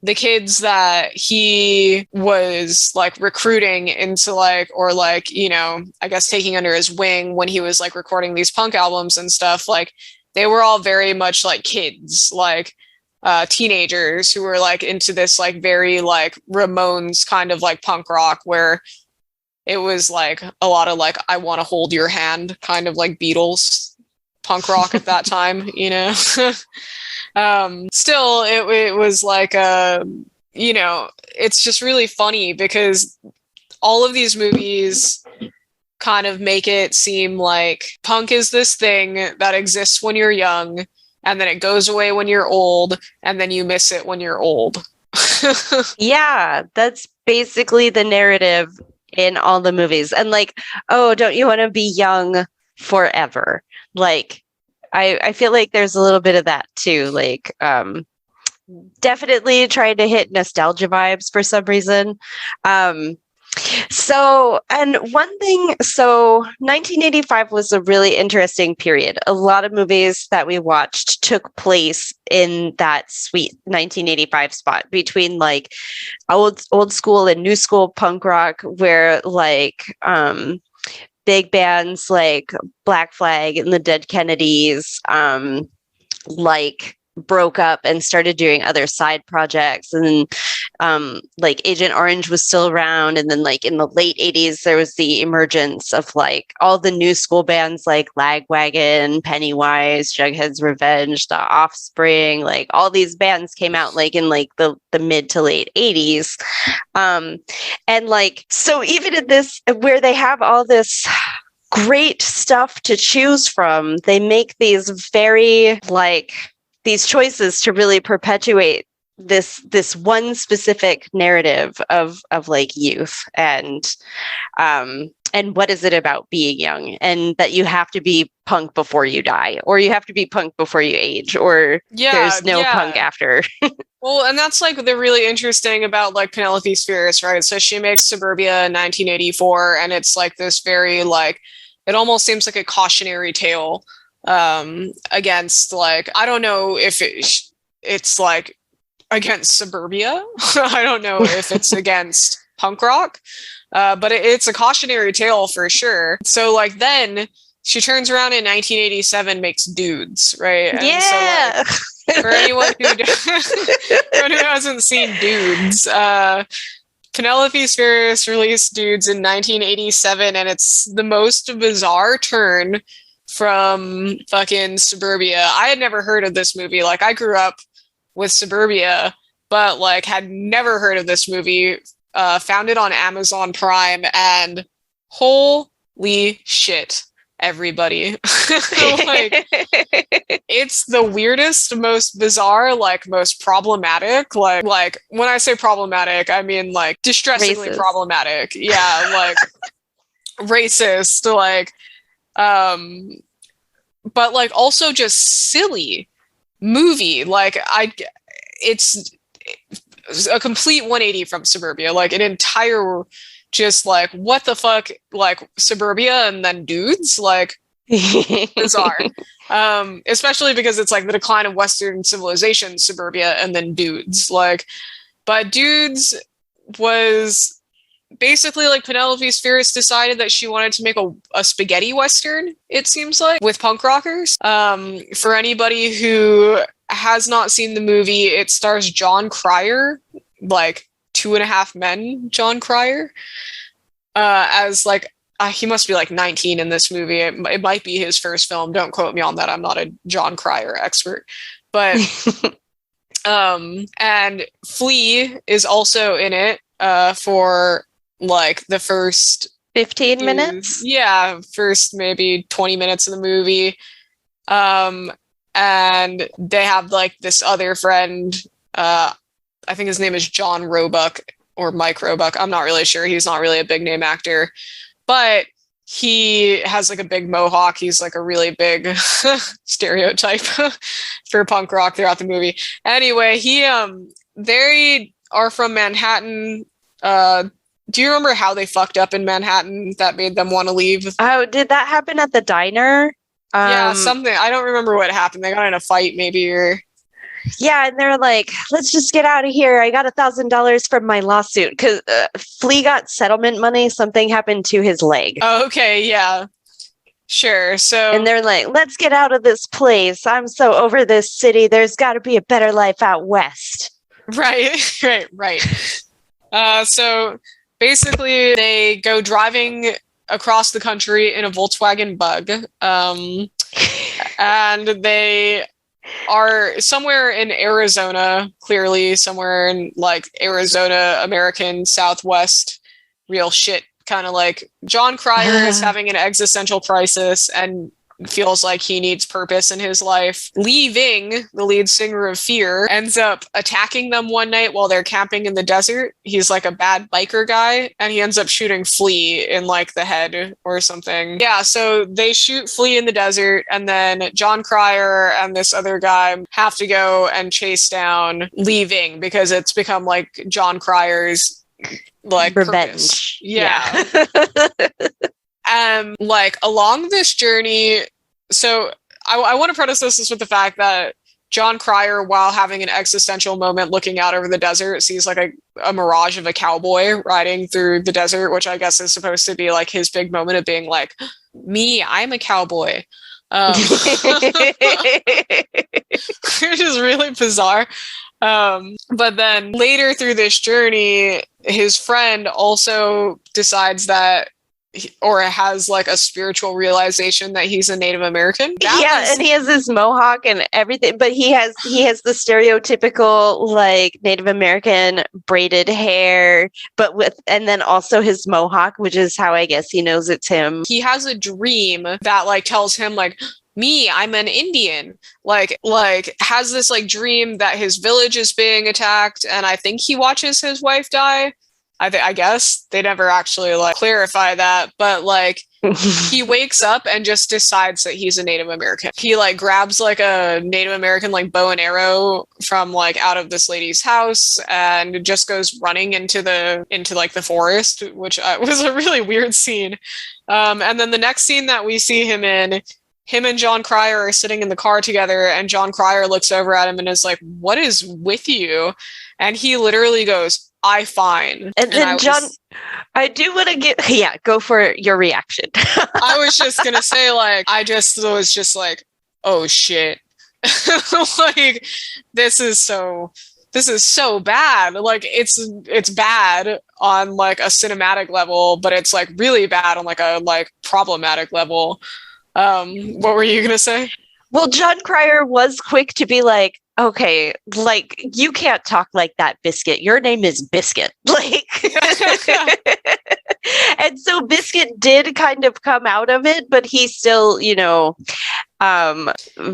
the kids that he was like recruiting into like, or like, you know, I guess taking under his wing when he was like recording these punk albums and stuff, like they were all very much like kids, like teenagers who were like into this like very like Ramones kind of like punk rock, where it was like a lot of like I Want to Hold Your Hand kind of like Beatles punk rock at that time, you know. Still it was like you know, it's just really funny because all of these movies kind of make it seem like punk is this thing that exists when you're young, and then it goes away when you're old, and then you miss it when you're old. Yeah, that's basically the narrative in all the movies. And like, oh, don't you want to be young forever? Like, I feel like there's a little bit of that too. Like, definitely trying to hit nostalgia vibes for some reason. So 1985 was a really interesting period. A lot of movies that we watched took place in that sweet 1985 spot between like old school and new school punk rock, where like big bands like Black Flag and the Dead Kennedys like broke up and started doing other side projects, and like Agent Orange was still around. And then like in the late 80s there was the emergence of like all the new school bands like Lagwagon, Pennywise, Jughead's Revenge, The Offspring. Like all these bands came out like in like the mid to late 80s, and like so even in this where they have all this great stuff to choose from, they make these very like these choices to really perpetuate this one specific narrative of like youth and what is it about being young, and that you have to be punk before you die, or you have to be punk before you age, or there's no punk after. Well, and that's like the really interesting about like Penelope Spheeris, right? So she makes Suburbia in 1984, and it's like this very like, it almost seems like a cautionary tale against like, I don't know if it's like against Suburbia. I don't know if it's against punk rock, but it's a cautionary tale for sure. So like then she turns around in 1987, makes Dudes, right? And yeah. So, like, for anyone who hasn't seen Dudes, Penelope Spheeris released Dudes in 1987, and it's the most bizarre turn from fucking Suburbia. I had never heard of this movie. Like, I grew up with Suburbia, but like had never heard of this movie. Found it on Amazon Prime, and holy shit, everybody. Like, it's the weirdest, most bizarre, like most problematic. Like when I say problematic, I mean like distressingly Racist. problematic. Yeah, like racist, like but like also just silly movie. Like it's a complete 180 from Suburbia, like an entire just like what the fuck, like Suburbia and then dudes, like bizarre. Especially because it's like the decline of Western civilization, Suburbia, and then dudes, like, but dudes was basically like Penelope Spheeris decided that she wanted to make a spaghetti western, it seems like, with punk rockers. For anybody who has not seen the movie, it stars John Cryer, like Two and a Half Men John Cryer, as like he must be like 19 in this movie. It might be his first film. Don't quote me on that. I'm not a John Cryer expert. But and Flea is also in it for like the first 15 minutes? Yeah, first maybe 20 minutes of the movie. And they have like this other friend, I think his name is John Roebuck or Mike Roebuck. I'm not really sure. He's not really a big name actor, but he has like a big mohawk. He's like a really big stereotype for punk rock throughout the movie. Anyway, they are from Manhattan. Do you remember how they fucked up in Manhattan that made them want to leave? Oh, did that happen at the diner? Yeah, something. I don't remember what happened. They got in a fight, maybe, or yeah, and they're like, "Let's just get out of here. I got $1,000 from my lawsuit because Flea got settlement money. Something happened to his leg." Oh, okay, yeah, sure. So, and they're like, "Let's get out of this place. I'm so over this city. There's got to be a better life out west." Right. So basically, they go driving across the country in a Volkswagen Bug, and they are somewhere in Arizona, clearly somewhere in like Arizona, American Southwest, real shit, kind of like John Cryer is having an existential crisis and feels like he needs purpose in his life. Leaving, the lead singer of Fear, ends up attacking them one night while they're camping in the desert. He's like a bad biker guy, and he ends up shooting Flea in like the head or something. Yeah, so they shoot Flea in the desert, and then John Cryer and this other guy have to go and chase down Leaving because it's become like John Cryer's like revenge. Purpose. Yeah. Like along this journey, so I want to preface this with the fact that John Cryer, while having an existential moment looking out over the desert, sees like a mirage of a cowboy riding through the desert, which I guess is supposed to be like his big moment of being like, me, I'm a cowboy. Which is really bizarre. But then later through this journey, his friend also decides that or has like a spiritual realization that he's a Native American. And he has this mohawk and everything, but he has the stereotypical like Native American braided hair, and then also his mohawk, which is how I guess he knows it's him. He has a dream that like tells him like, me, I'm an Indian, like has this like dream that his village is being attacked, and I think he watches his wife die. I guess they never actually like clarify that, but like he wakes up and just decides that he's a Native American. He like grabs like a Native American like bow and arrow from like out of this lady's house and just goes running into like the forest, which was a really weird scene. And then the next scene that we see him in, him and John Cryer are sitting in the car together, and John Cryer looks over at him and is like, "What is with you?" And he literally goes, "I fine." And then John, I do want to go for your reaction. I was just going to say, like, I just was just like, oh shit. Like, this is so bad. Like, it's bad on like a cinematic level, but it's like really bad on like a like problematic level. What were you gonna say? Well, John Cryer was quick to be like, okay, like, you can't talk like that, Biscuit. Your name is Biscuit. Like, and so Biscuit did kind of come out of it, but he still,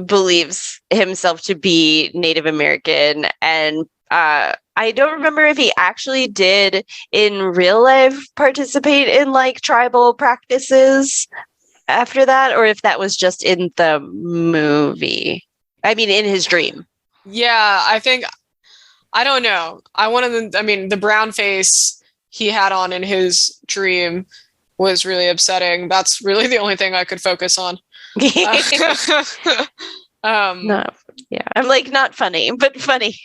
believes himself to be Native American. And I don't remember if he actually did in real life participate in like tribal practices after that, or if that was just in the movie. I mean, in his dream. Yeah, I don't know. The brown face he had on in his dream was really upsetting. That's really the only thing I could focus on. No, yeah, I'm like, not funny, but funny.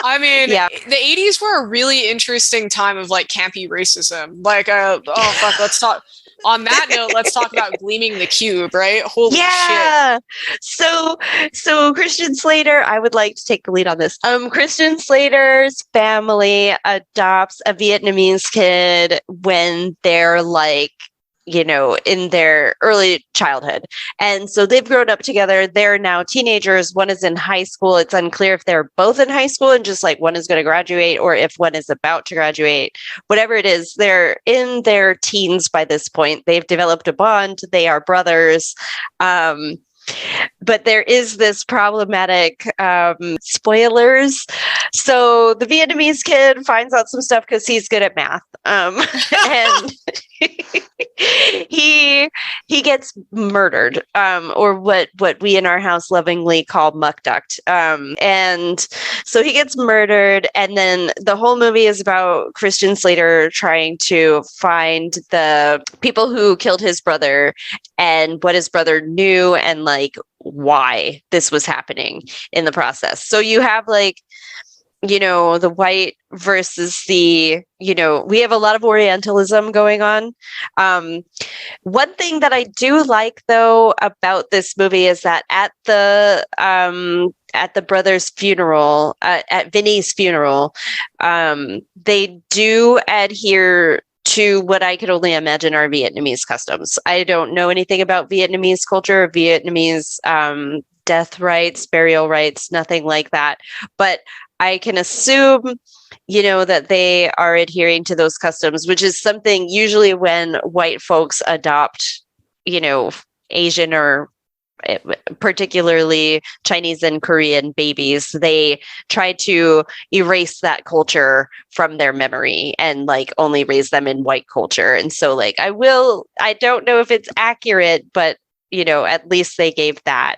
I mean, yeah. The 80s were a really interesting time of like campy racism. Like, oh fuck, let's talk. On that note, let's talk about Gleaming the Cube, right? Holy shit. So Christian Slater, I would like to take the lead on this. Christian Slater's family adopts a Vietnamese kid when they're like, in their early childhood. And so they've grown up together. They're now teenagers. One is in high school. It's unclear if they're both in high school and just like one is going to graduate, or if one is about to graduate. Whatever it is, they're in their teens by this point. They've developed a bond. They are brothers. But there is this problematic spoilers. So the Vietnamese kid finds out some stuff because he's good at math. And he gets murdered, or what we in our house lovingly call muck ducked. And so he gets murdered, and then the whole movie is about Christian Slater trying to find the people who killed his brother and what his brother knew and like why this was happening in the process. So you have like, the white versus the, we have a lot of Orientalism going on. One thing that I do like though about this movie is that at the brother's funeral, at Vinny's funeral, they do adhere to what I could only imagine are Vietnamese customs. I don't know anything about Vietnamese culture, Vietnamese death rites, burial rites, nothing like that. But I can assume, that they are adhering to those customs, which is something usually when white folks adopt, Asian or particularly Chinese and Korean babies, they try to erase that culture from their memory and like only raise them in white culture. And so like, I don't know if it's accurate, but at least they gave that.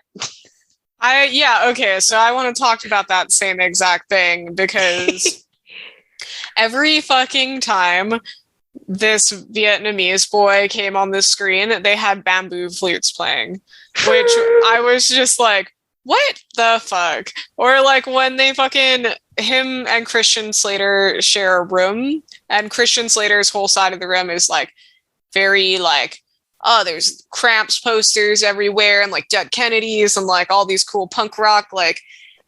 Okay, so I want to talk about that same exact thing, because every fucking time this Vietnamese boy came on the screen, they had bamboo flutes playing, which I was just like, what the fuck? Or like when him and Christian Slater share a room, and Christian Slater's whole side of the room is like very like, oh, there's Cramps posters everywhere and like Dead Kennedys and like all these cool punk rock like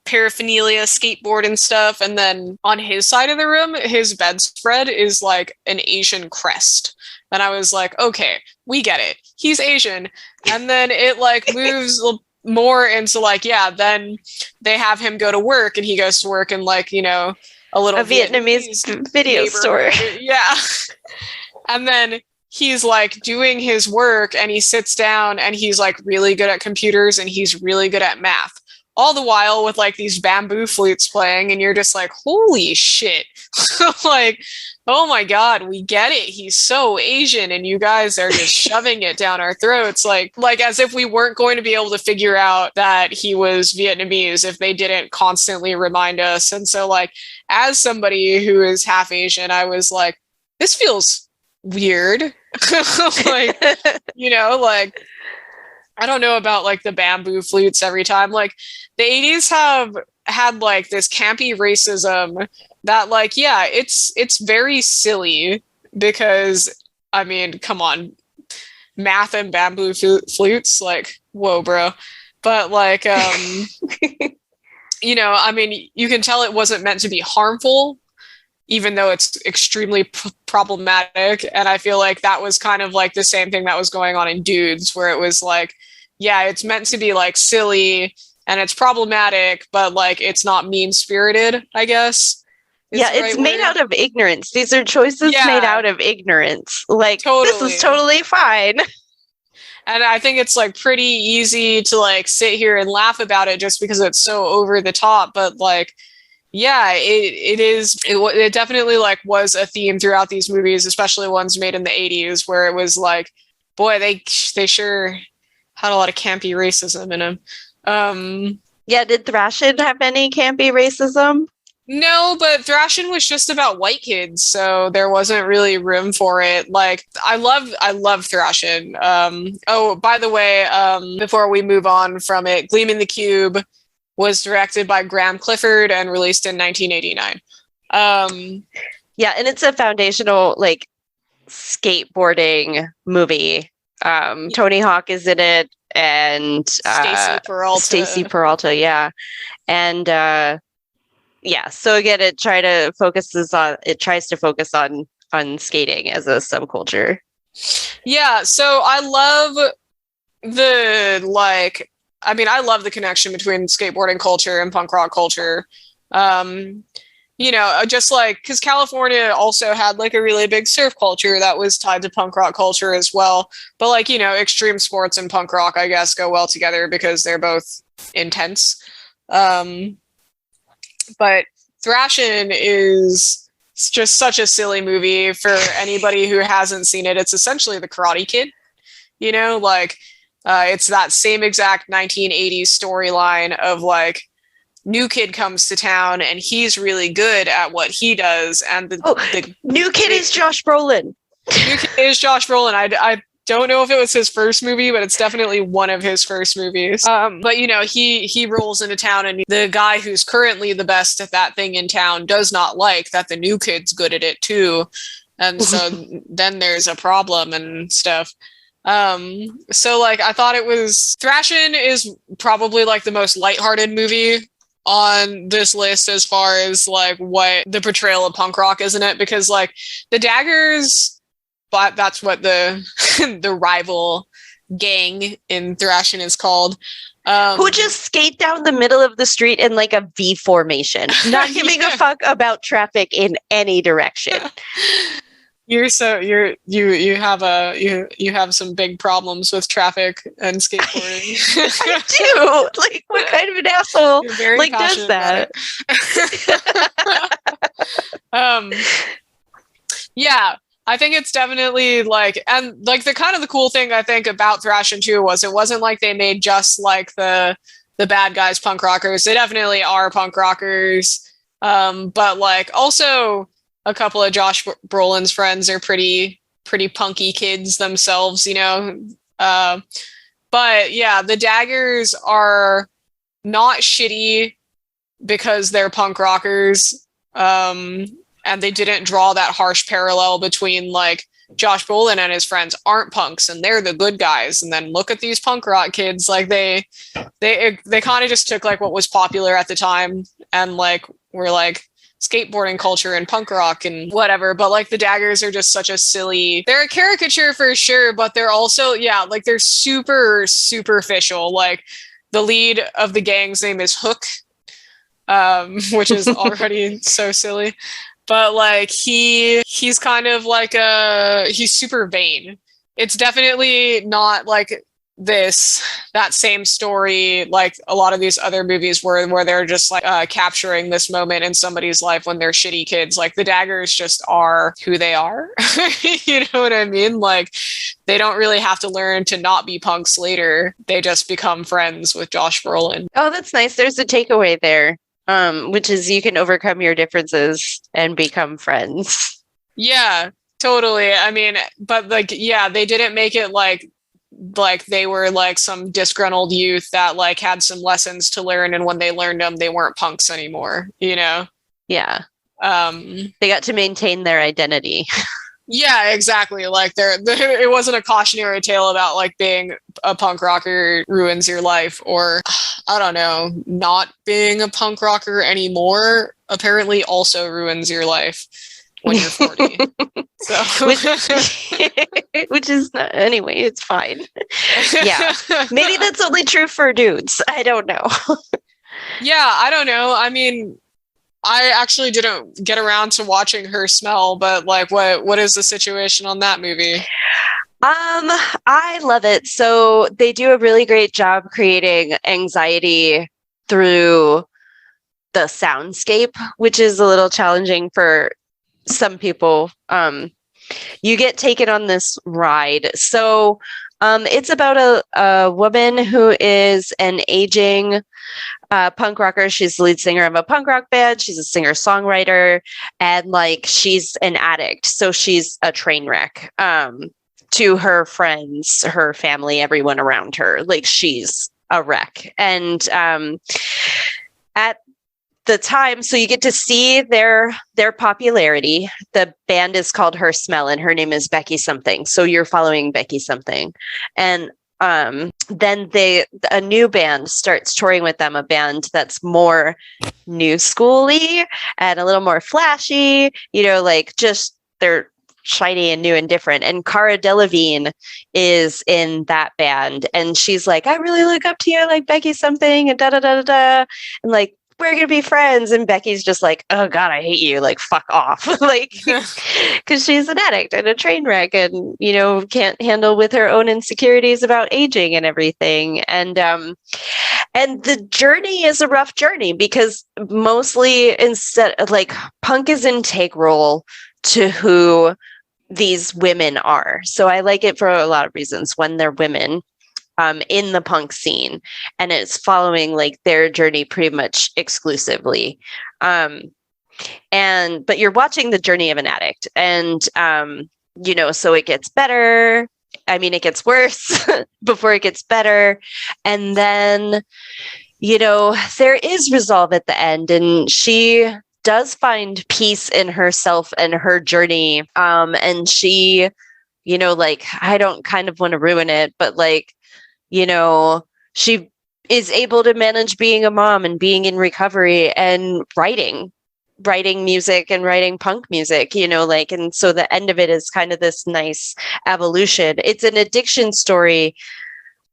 paraphernalia, skateboard and stuff. And then on his side of the room, his bedspread is like an Asian crest. And I was like, okay, we get it. He's Asian. And then it like moves more into like, yeah, then they have him go to work, and he goes to work in like, a little Vietnamese video store. Yeah. And then he's like doing his work, and he sits down, and he's like really good at computers, and he's really good at math, all the while with like these bamboo flutes playing. And you're just like, holy shit. Like, oh my God, we get it. He's so Asian, and you guys are just shoving it down our throats. Like as if we weren't going to be able to figure out that he was Vietnamese if they didn't constantly remind us. And so like, as somebody who is half Asian, I was like, this feels weird. Like, like, I don't know about like the bamboo flutes every time. Like the 80s have had like this campy racism that like, yeah, it's very silly, because I mean, come on, math and bamboo flutes, like, whoa, bro. But like, I mean, you can tell it wasn't meant to be harmful, even though it's extremely problematic. And I feel like that was kind of like the same thing that was going on in Dudes, where it was like, yeah, it's meant to be like silly and it's problematic, but like it's not mean-spirited, I guess. Yeah, it's made out of ignorance. These are choices made out of ignorance. Like, this is totally fine. And I think it's like pretty easy to like sit here and laugh about it just because it's so over the top. But like, yeah, it definitely like was a theme throughout these movies, especially ones made in the 80s, where it was like, boy, they sure had a lot of campy racism in them. Yeah, did Thrashin have any campy racism? No, but Thrashin was just about white kids, so there wasn't really room for it. Like, I love Thrashin. Oh, by the way, before we move on from it, Gleaming the Cube was directed by Graeme Clifford and released in 1989. Yeah, and it's a foundational like skateboarding movie. Tony Hawk is in it, and Stacy Peralta, yeah, and yeah. So again, it tries to focus on skating as a subculture. Yeah. So I love I love the connection between skateboarding culture and punk rock culture. You know, just like, because California also had like a really big surf culture that was tied to punk rock culture as well. But like, you know, extreme sports and punk rock, I guess, go well together because they're both intense. But Thrashin is just such a silly movie for anybody who hasn't seen it. It's essentially the Karate Kid, you know, like it's that same exact 1980s storyline of like, new kid comes to town and he's really good at what he does. And the new kid is Josh Brolin. New kid is Josh Brolin. I don't know if it was his first movie, but it's definitely one of his first movies. But you know, he rolls into town and the guy who's currently the best at that thing in town does not like that the new kid's good at it too. And so then there's a problem and stuff. So like, I thought Thrashin is probably like the most lighthearted movie on this list as far as like what the portrayal of punk rock, isn't it? Because like the Daggers, but that's what the the rival gang in Thrashin is called. Who just skate down the middle of the street in like a V formation, not giving a fuck about traffic in any direction. You have some big problems with traffic and skateboarding. I do. Like, what kind of an asshole like does that? Yeah, I think it's definitely like, and like the kind of the cool thing I think about Thrashin' too was it wasn't like they made just like the bad guys punk rockers. They definitely are punk rockers, but like also a couple of Josh Brolin's friends are pretty punky kids themselves, you know. But yeah, the Daggers are not shitty because they're punk rockers. And they didn't draw that harsh parallel between like Josh Brolin and his friends aren't punks and they're the good guys. And then look at these punk rock kids. Like they kind of just took like what was popular at the time and like were like skateboarding culture and punk rock and whatever, but like the Daggers are just such a silly, they're a caricature for sure, but they're also, yeah, like they're super superficial. Like the lead of the gang's name is Hook, which is already so silly, but like he's kind of like he's super vain. It's definitely not like that same story like a lot of these other movies where they're just like capturing this moment in somebody's life when they're shitty kids. Like the Daggers just are who they are. You know what I mean? Like they don't really have to learn to not be punks later. They just become friends with Josh Brolin. Oh, that's nice. There's a takeaway there, which is you can overcome your differences and become friends. Yeah, totally. I mean, but like, yeah, they didn't make it like they were like some disgruntled youth that like had some lessons to learn, and when they learned them they weren't punks anymore, you know. Yeah. They got to maintain their identity. Yeah, exactly. Like it wasn't a cautionary tale about like being a punk rocker ruins your life, or I don't know, not being a punk rocker anymore apparently also ruins your life when you're 40. So, which is not, anyway, it's fine. Yeah, maybe that's only true for dudes. I don't know. Yeah, I don't know. I mean, I actually didn't get around to watching her smell, but like, what is the situation on that movie? I love it. So they do a really great job creating anxiety through the soundscape, which is a little challenging for some people. You get taken on this ride. So it's about a woman who is an aging punk rocker. She's the lead singer of a punk rock band. She's a singer-songwriter, and like she's an addict. So she's a train wreck to her friends, her family, everyone around her. Like she's a wreck. And at the time, so you get to see their popularity. The band is called Her Smell, and her name is Becky something. So you're following Becky something, and then a new band starts touring with them, a band that's more new schooly and a little more flashy. You know, like just they're shiny and new and different. And Cara Delevingne is in that band, and she's like, I really look up to you, like Becky something, and da da da da da, and like, we're going to be friends. And Becky's just like, oh God, I hate you. Like, fuck off. Like, because she's an addict and a train wreck and, you know, can't handle with her own insecurities about aging and everything. And the journey is a rough journey because mostly instead of like punk is integral to who these women are. So I like it for a lot of reasons. When they're women, in the punk scene, and it's following like their journey pretty much exclusively. But you're watching the journey of an addict, and you know, so it gets better. I mean, it gets worse before it gets better. And then, you know, there is resolve at the end, and she does find peace in herself and her journey. And she, you know, like, I don't kind of want to ruin it, but like, you know, she is able to manage being a mom and being in recovery and writing music and writing punk music, you know, like, and so the end of it is kind of this nice evolution. It's an addiction story,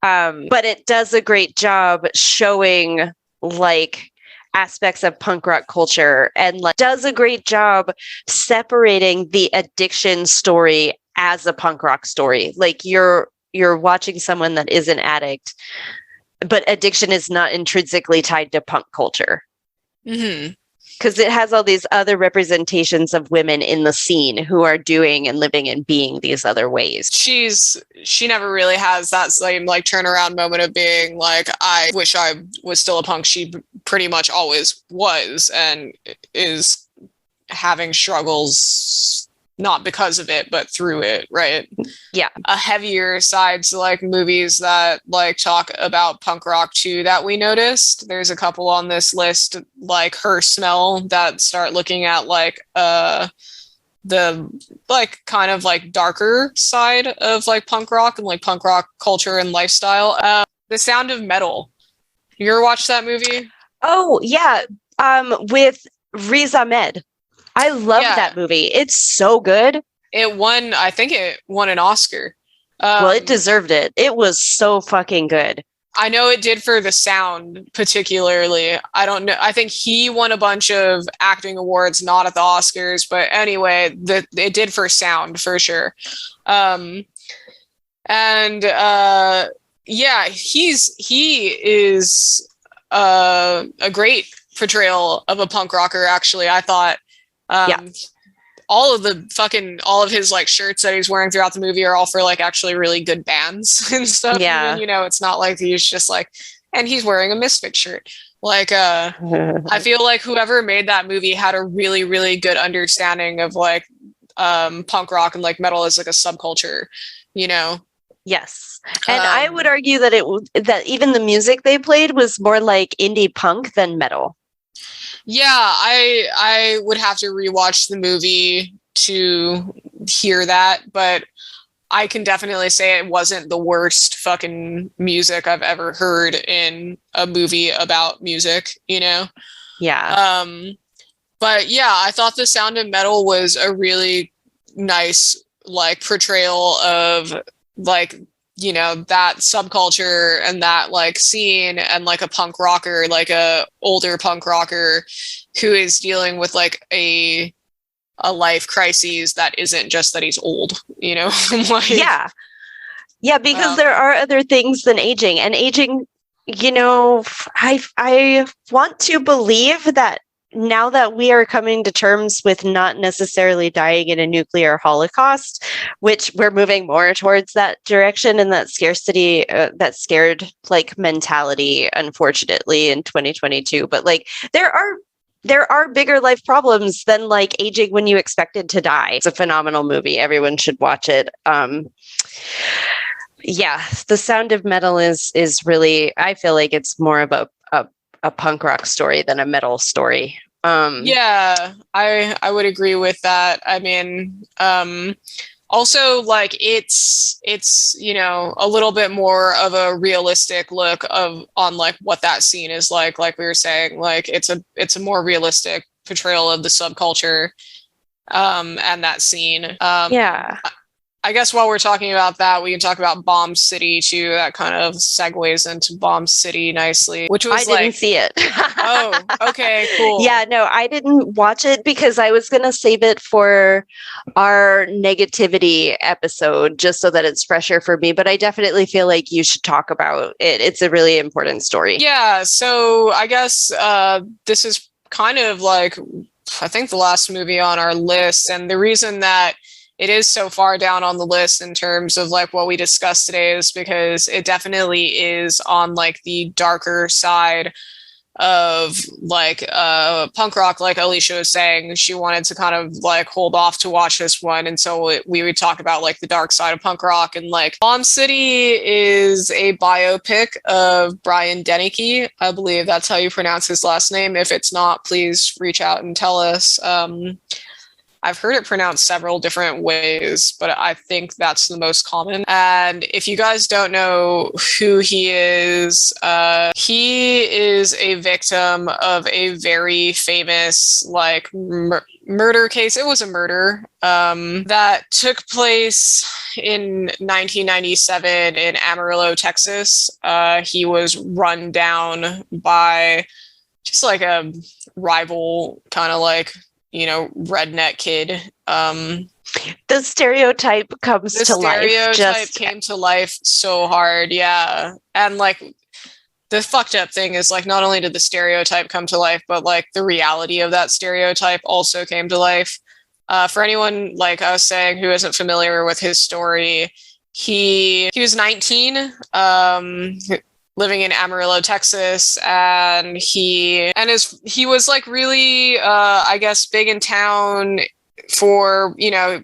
but it does a great job showing like aspects of punk rock culture, and like does a great job separating the addiction story as a punk rock story. Like you're watching someone that is an addict, but addiction is not intrinsically tied to punk culture. Mm-hmm. Because it has all these other representations of women in the scene who are doing and living and being these other ways. She never really has that same like turnaround moment of being like, I wish I was still a punk. She pretty much always was and is having struggles, not because of it, but through it, right? Yeah. A heavier side to like movies that like talk about punk rock too that we noticed. There's a couple on this list, like Her Smell, that start looking at like the like kind of like darker side of like punk rock and like punk rock culture and lifestyle. The Sound of Metal. You ever watched that movie? Oh yeah. With Riz Ahmed. I love that movie. It's so good. I think it won an Oscar. Well, it deserved it. It was so fucking good. I know it did for the sound, particularly. I don't know. I think he won a bunch of acting awards, not at the Oscars, but anyway, it did for sound for sure. Yeah, he is a great portrayal of a punk rocker. Actually, I thought. All of his like shirts that he's wearing throughout the movie are all for like actually really good bands and stuff. Yeah. And, you know, it's not like he's just like, and he's wearing a Misfit shirt. Like, I feel like whoever made that movie had a really, really good understanding of like punk rock and like metal as like a subculture, you know? Yes. And I would argue that that even the music they played was more like indie punk than metal. Yeah, I would have to rewatch the movie to hear that, but I can definitely say it wasn't the worst fucking music I've ever heard in a movie about music, you know? Yeah. But yeah, I thought The Sound of Metal was a really nice like portrayal of like, you know, that subculture and that like scene, and like a punk rocker, like a older punk rocker who is dealing with like a life crisis that isn't just that he's old, you know. Like, yeah, because there are other things than aging, and aging, you know, I want to believe that now that we are coming to terms with not necessarily dying in a nuclear holocaust, which we're moving more towards that direction, and that scarcity, that scared like mentality, unfortunately, in 2022. But like there are bigger life problems than like aging when you expected to die. It's a phenomenal movie. Everyone should watch it. Yeah, The Sound of Metal is really, I feel like it's more of a punk rock story than a metal story. Yeah, I would agree with that. I mean, also like it's you know, a little bit more of a realistic look on like what that scene is like we were saying, like it's a more realistic portrayal of the subculture and that scene. Yeah. I guess while we're talking about that, we can talk about Bomb City too. That kind of segues into Bomb City nicely, which was I didn't see it. Oh, okay, cool. Yeah, no, I didn't watch it because I was going to save it for our negativity episode, just so that it's fresher for me. But I definitely feel like you should talk about it. It's a really important story. Yeah, so I guess this is kind of like, I think, the last movie on our list. And the reason that it is so far down on the list in terms of like what we discussed today is because it definitely is on like the darker side of like punk rock. Like Alicia was saying, she wanted to kind of like hold off to watch this one, and so we would talk about like the dark side of punk rock. And like Bomb City is a biopic of Brian Dennehy. I believe that's how you pronounce his last name. If it's not, please reach out and tell us. I've heard it pronounced several different ways, but I think that's the most common. And if you guys don't know who he is a victim of a very famous like murder case. It was a murder that took place in 1997 in Amarillo, Texas. He was run down by just like a rival kind of like, you know, redneck kid. The stereotype comes to life. The stereotype came to life so hard, yeah. And like the fucked up thing is like not only did the stereotype come to life, but like the reality of that stereotype also came to life. For anyone like I was saying who isn't familiar with his story, he was 19. Living in Amarillo, Texas, and he was like really, I guess, big in town for, you know,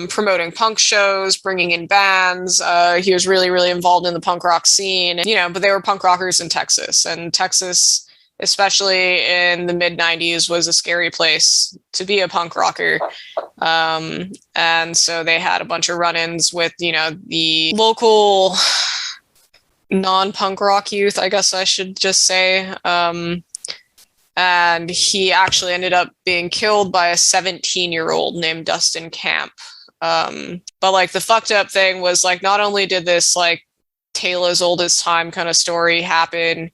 promoting punk shows, bringing in bands. He was really, really involved in the punk rock scene, you know, but they were punk rockers in Texas, and Texas, especially in the mid 90s, was a scary place to be a punk rocker. And so they had a bunch of run-ins with, you know, the local non-punk rock youth, I guess I should just say. And he actually ended up being killed by a 17-year-old named Dustin Camp. But like the fucked up thing was like, not only did this like tale as old as time kind of story happen,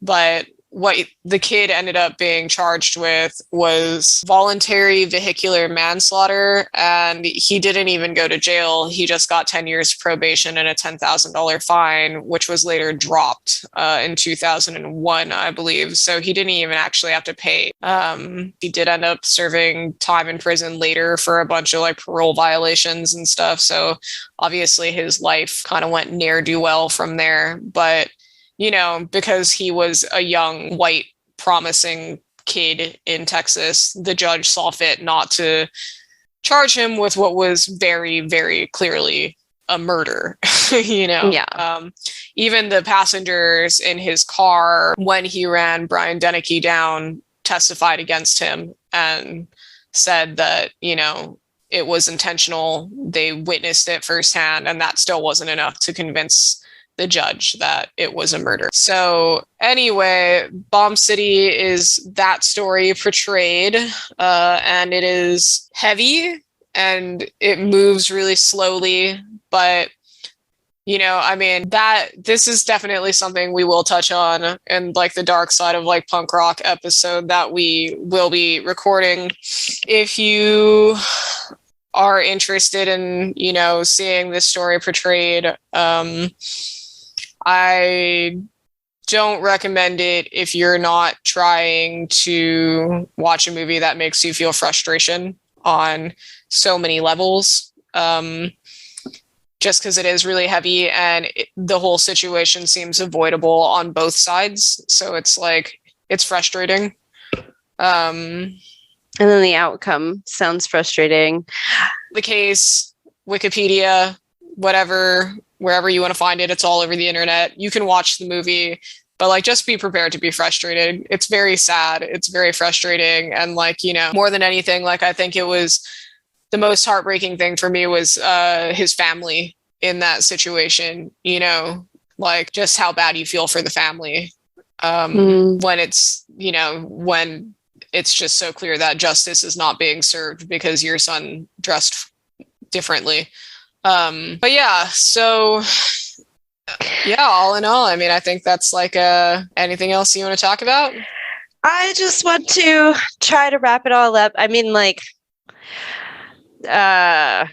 but what the kid ended up being charged with was voluntary vehicular manslaughter, and he didn't even go to jail. He just got 10 years probation and a $10,000 fine, which was later dropped in 2001, I believe. So he didn't even actually have to pay. He did end up serving time in prison later for a bunch of like parole violations and stuff. So obviously his life kind of went ne'er-do-well from there. But you know, because he was a young, white, promising kid in Texas, the judge saw fit not to charge him with what was very, very clearly a murder, you know? Yeah. Even the passengers in his car, when he ran Brian Dennehy down, testified against him and said that, you know, it was intentional. They witnessed it firsthand, and that still wasn't enough to convince the judge that it was a murder. So anyway, Bomb City is that story portrayed, and it is heavy. and it moves really slowly, but you know, I mean, that this is definitely something we will touch on in like the dark side of like punk rock episode that we will be recording. If you are interested in, you know, seeing this story portrayed, I don't recommend it if you're not trying to watch a movie that makes you feel frustration on so many levels. Just because it is really heavy and the whole situation seems avoidable on both sides. So it's like, it's frustrating. And then the outcome sounds frustrating. The case, Wikipedia, whatever, wherever you want to find it, it's all over the internet. You can watch the movie, but like, just be prepared to be frustrated. It's very sad. It's very frustrating. And like, you know, more than anything, like, I think it was the most heartbreaking thing for me was his family in that situation, you know, like just how bad you feel for the family when it's, you know, when it's just so clear that justice is not being served because your son dressed differently. But yeah, so yeah, all in all, I mean, I think that's like anything else you want to talk about? I just want to try to wrap it all up. I mean, like, there's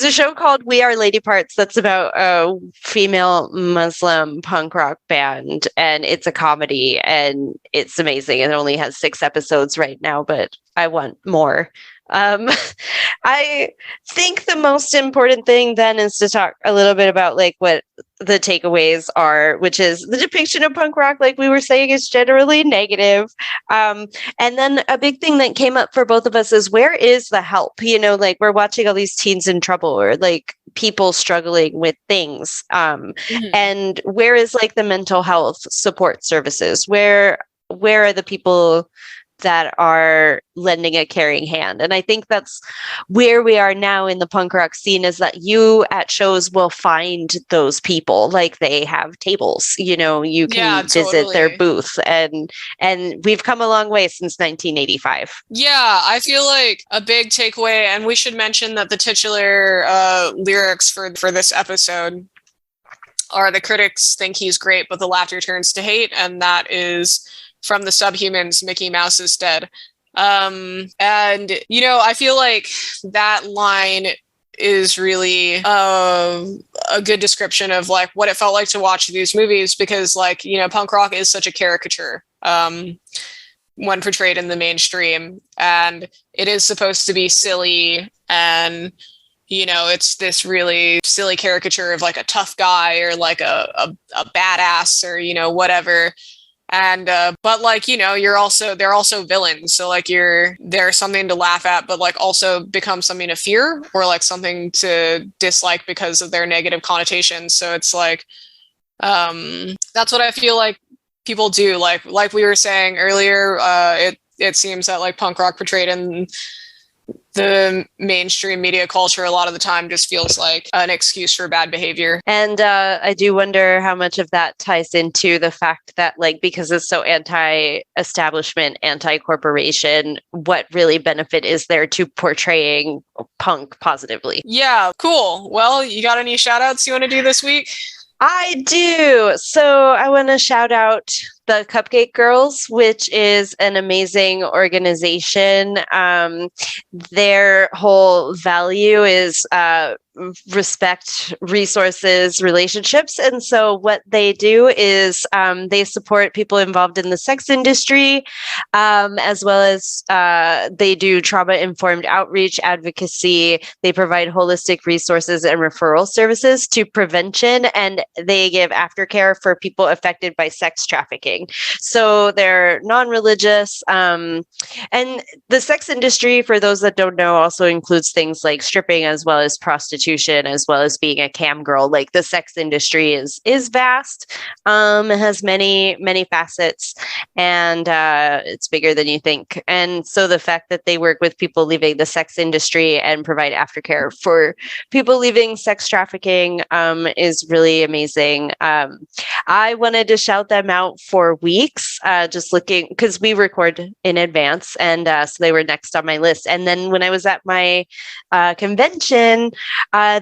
a show called We Are Lady Parts that's about a female Muslim punk rock band, and it's a comedy, and it's amazing. It only has 6 episodes right now, but I want more. I think the most important thing then is to talk a little bit about like what the takeaways are, which is the depiction of punk rock, like we were saying, is generally negative. And then a big thing that came up for both of us is, where is the help? You know, like, we're watching all these teens in trouble or like people struggling with things. And where is like the mental health support services? Where are the people that are lending a caring hand? And I think that's where we are now in the punk rock scene, is that you at shows will find those people. Like, they have tables, you know, you can visit their booth, and we've come a long way since 1985. Yeah, I feel like a big takeaway, and we should mention that the titular lyrics for this episode are "The critics think he's great, but the laughter turns to hate," and that is from the Subhumans, Mickey Mouse is dead. And, you know, I feel like that line is really a good description of like what it felt like to watch these movies, because like, you know, punk rock is such a caricature when portrayed in the mainstream, and it is supposed to be silly, and you know, it's this really silly caricature of like a tough guy or like a badass or, you know, whatever. And but like, you know, they're also villains, so like they're something to laugh at, but like also become something to fear or like something to dislike because of their negative connotations. So it's like that's what I feel like people do, like we were saying earlier. It seems that like punk rock portrayed in the mainstream media culture a lot of the time just feels like an excuse for bad behavior. And I do wonder how much of that ties into the fact that, like, because it's so anti-establishment, anti-corporation, what really benefit is there to portraying punk positively? Yeah, cool. Well, you got any shout outs you want to do this week? I do. So I want to shout out the Cupcake Girls, which is an amazing organization. Their whole value is respect, resources, relationships. And so what they do is they support people involved in the sex industry, as well as they do trauma-informed outreach, advocacy. They provide holistic resources and referral services to prevention, and they give aftercare for people affected by sex trafficking. So they're non-religious. And the sex industry, for those that don't know, also includes things like stripping as well as prostitution prostitution as well as being a cam girl. Like the sex industry is vast. It has many facets, and it's bigger than you think. And so the fact that they work with people leaving the sex industry and provide aftercare for people leaving sex trafficking is really amazing. I wanted to shout them out for weeks, just looking, because we record in advance, and so they were next on my list. And then when I was at my convention,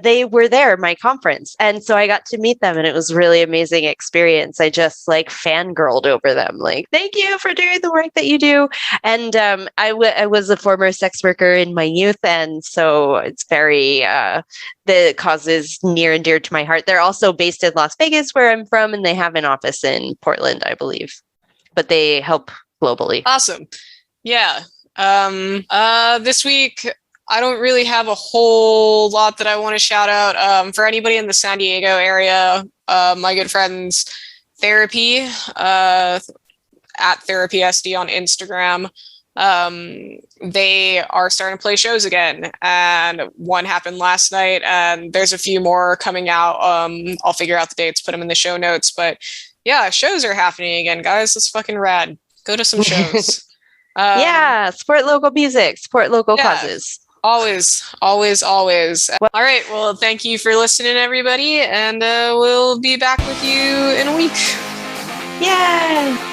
they were there, my conference, and so I got to meet them, and it was really amazing experience. I just like fangirled over them, like, thank you for doing the work that you do. And I was a former sex worker in my youth, and so it's very the cause is near and dear to my heart. They're also based in Las Vegas, where I'm from, and they have an office in Portland, I believe, but they help globally. Awesome. Yeah. This week, I don't really have a whole lot that I want to shout out. For anybody in the San Diego area, my good friends Therapy, at Therapy SD on Instagram, they are starting to play shows again, and one happened last night, and there's a few more coming out. I'll figure out the dates, put them in the show notes, but yeah, shows are happening again, guys. That's fucking rad. Go to some shows. Yeah, support local music, support local causes. Always. All right, well, thank you for listening, everybody, and we'll be back with you in a week. Yeah.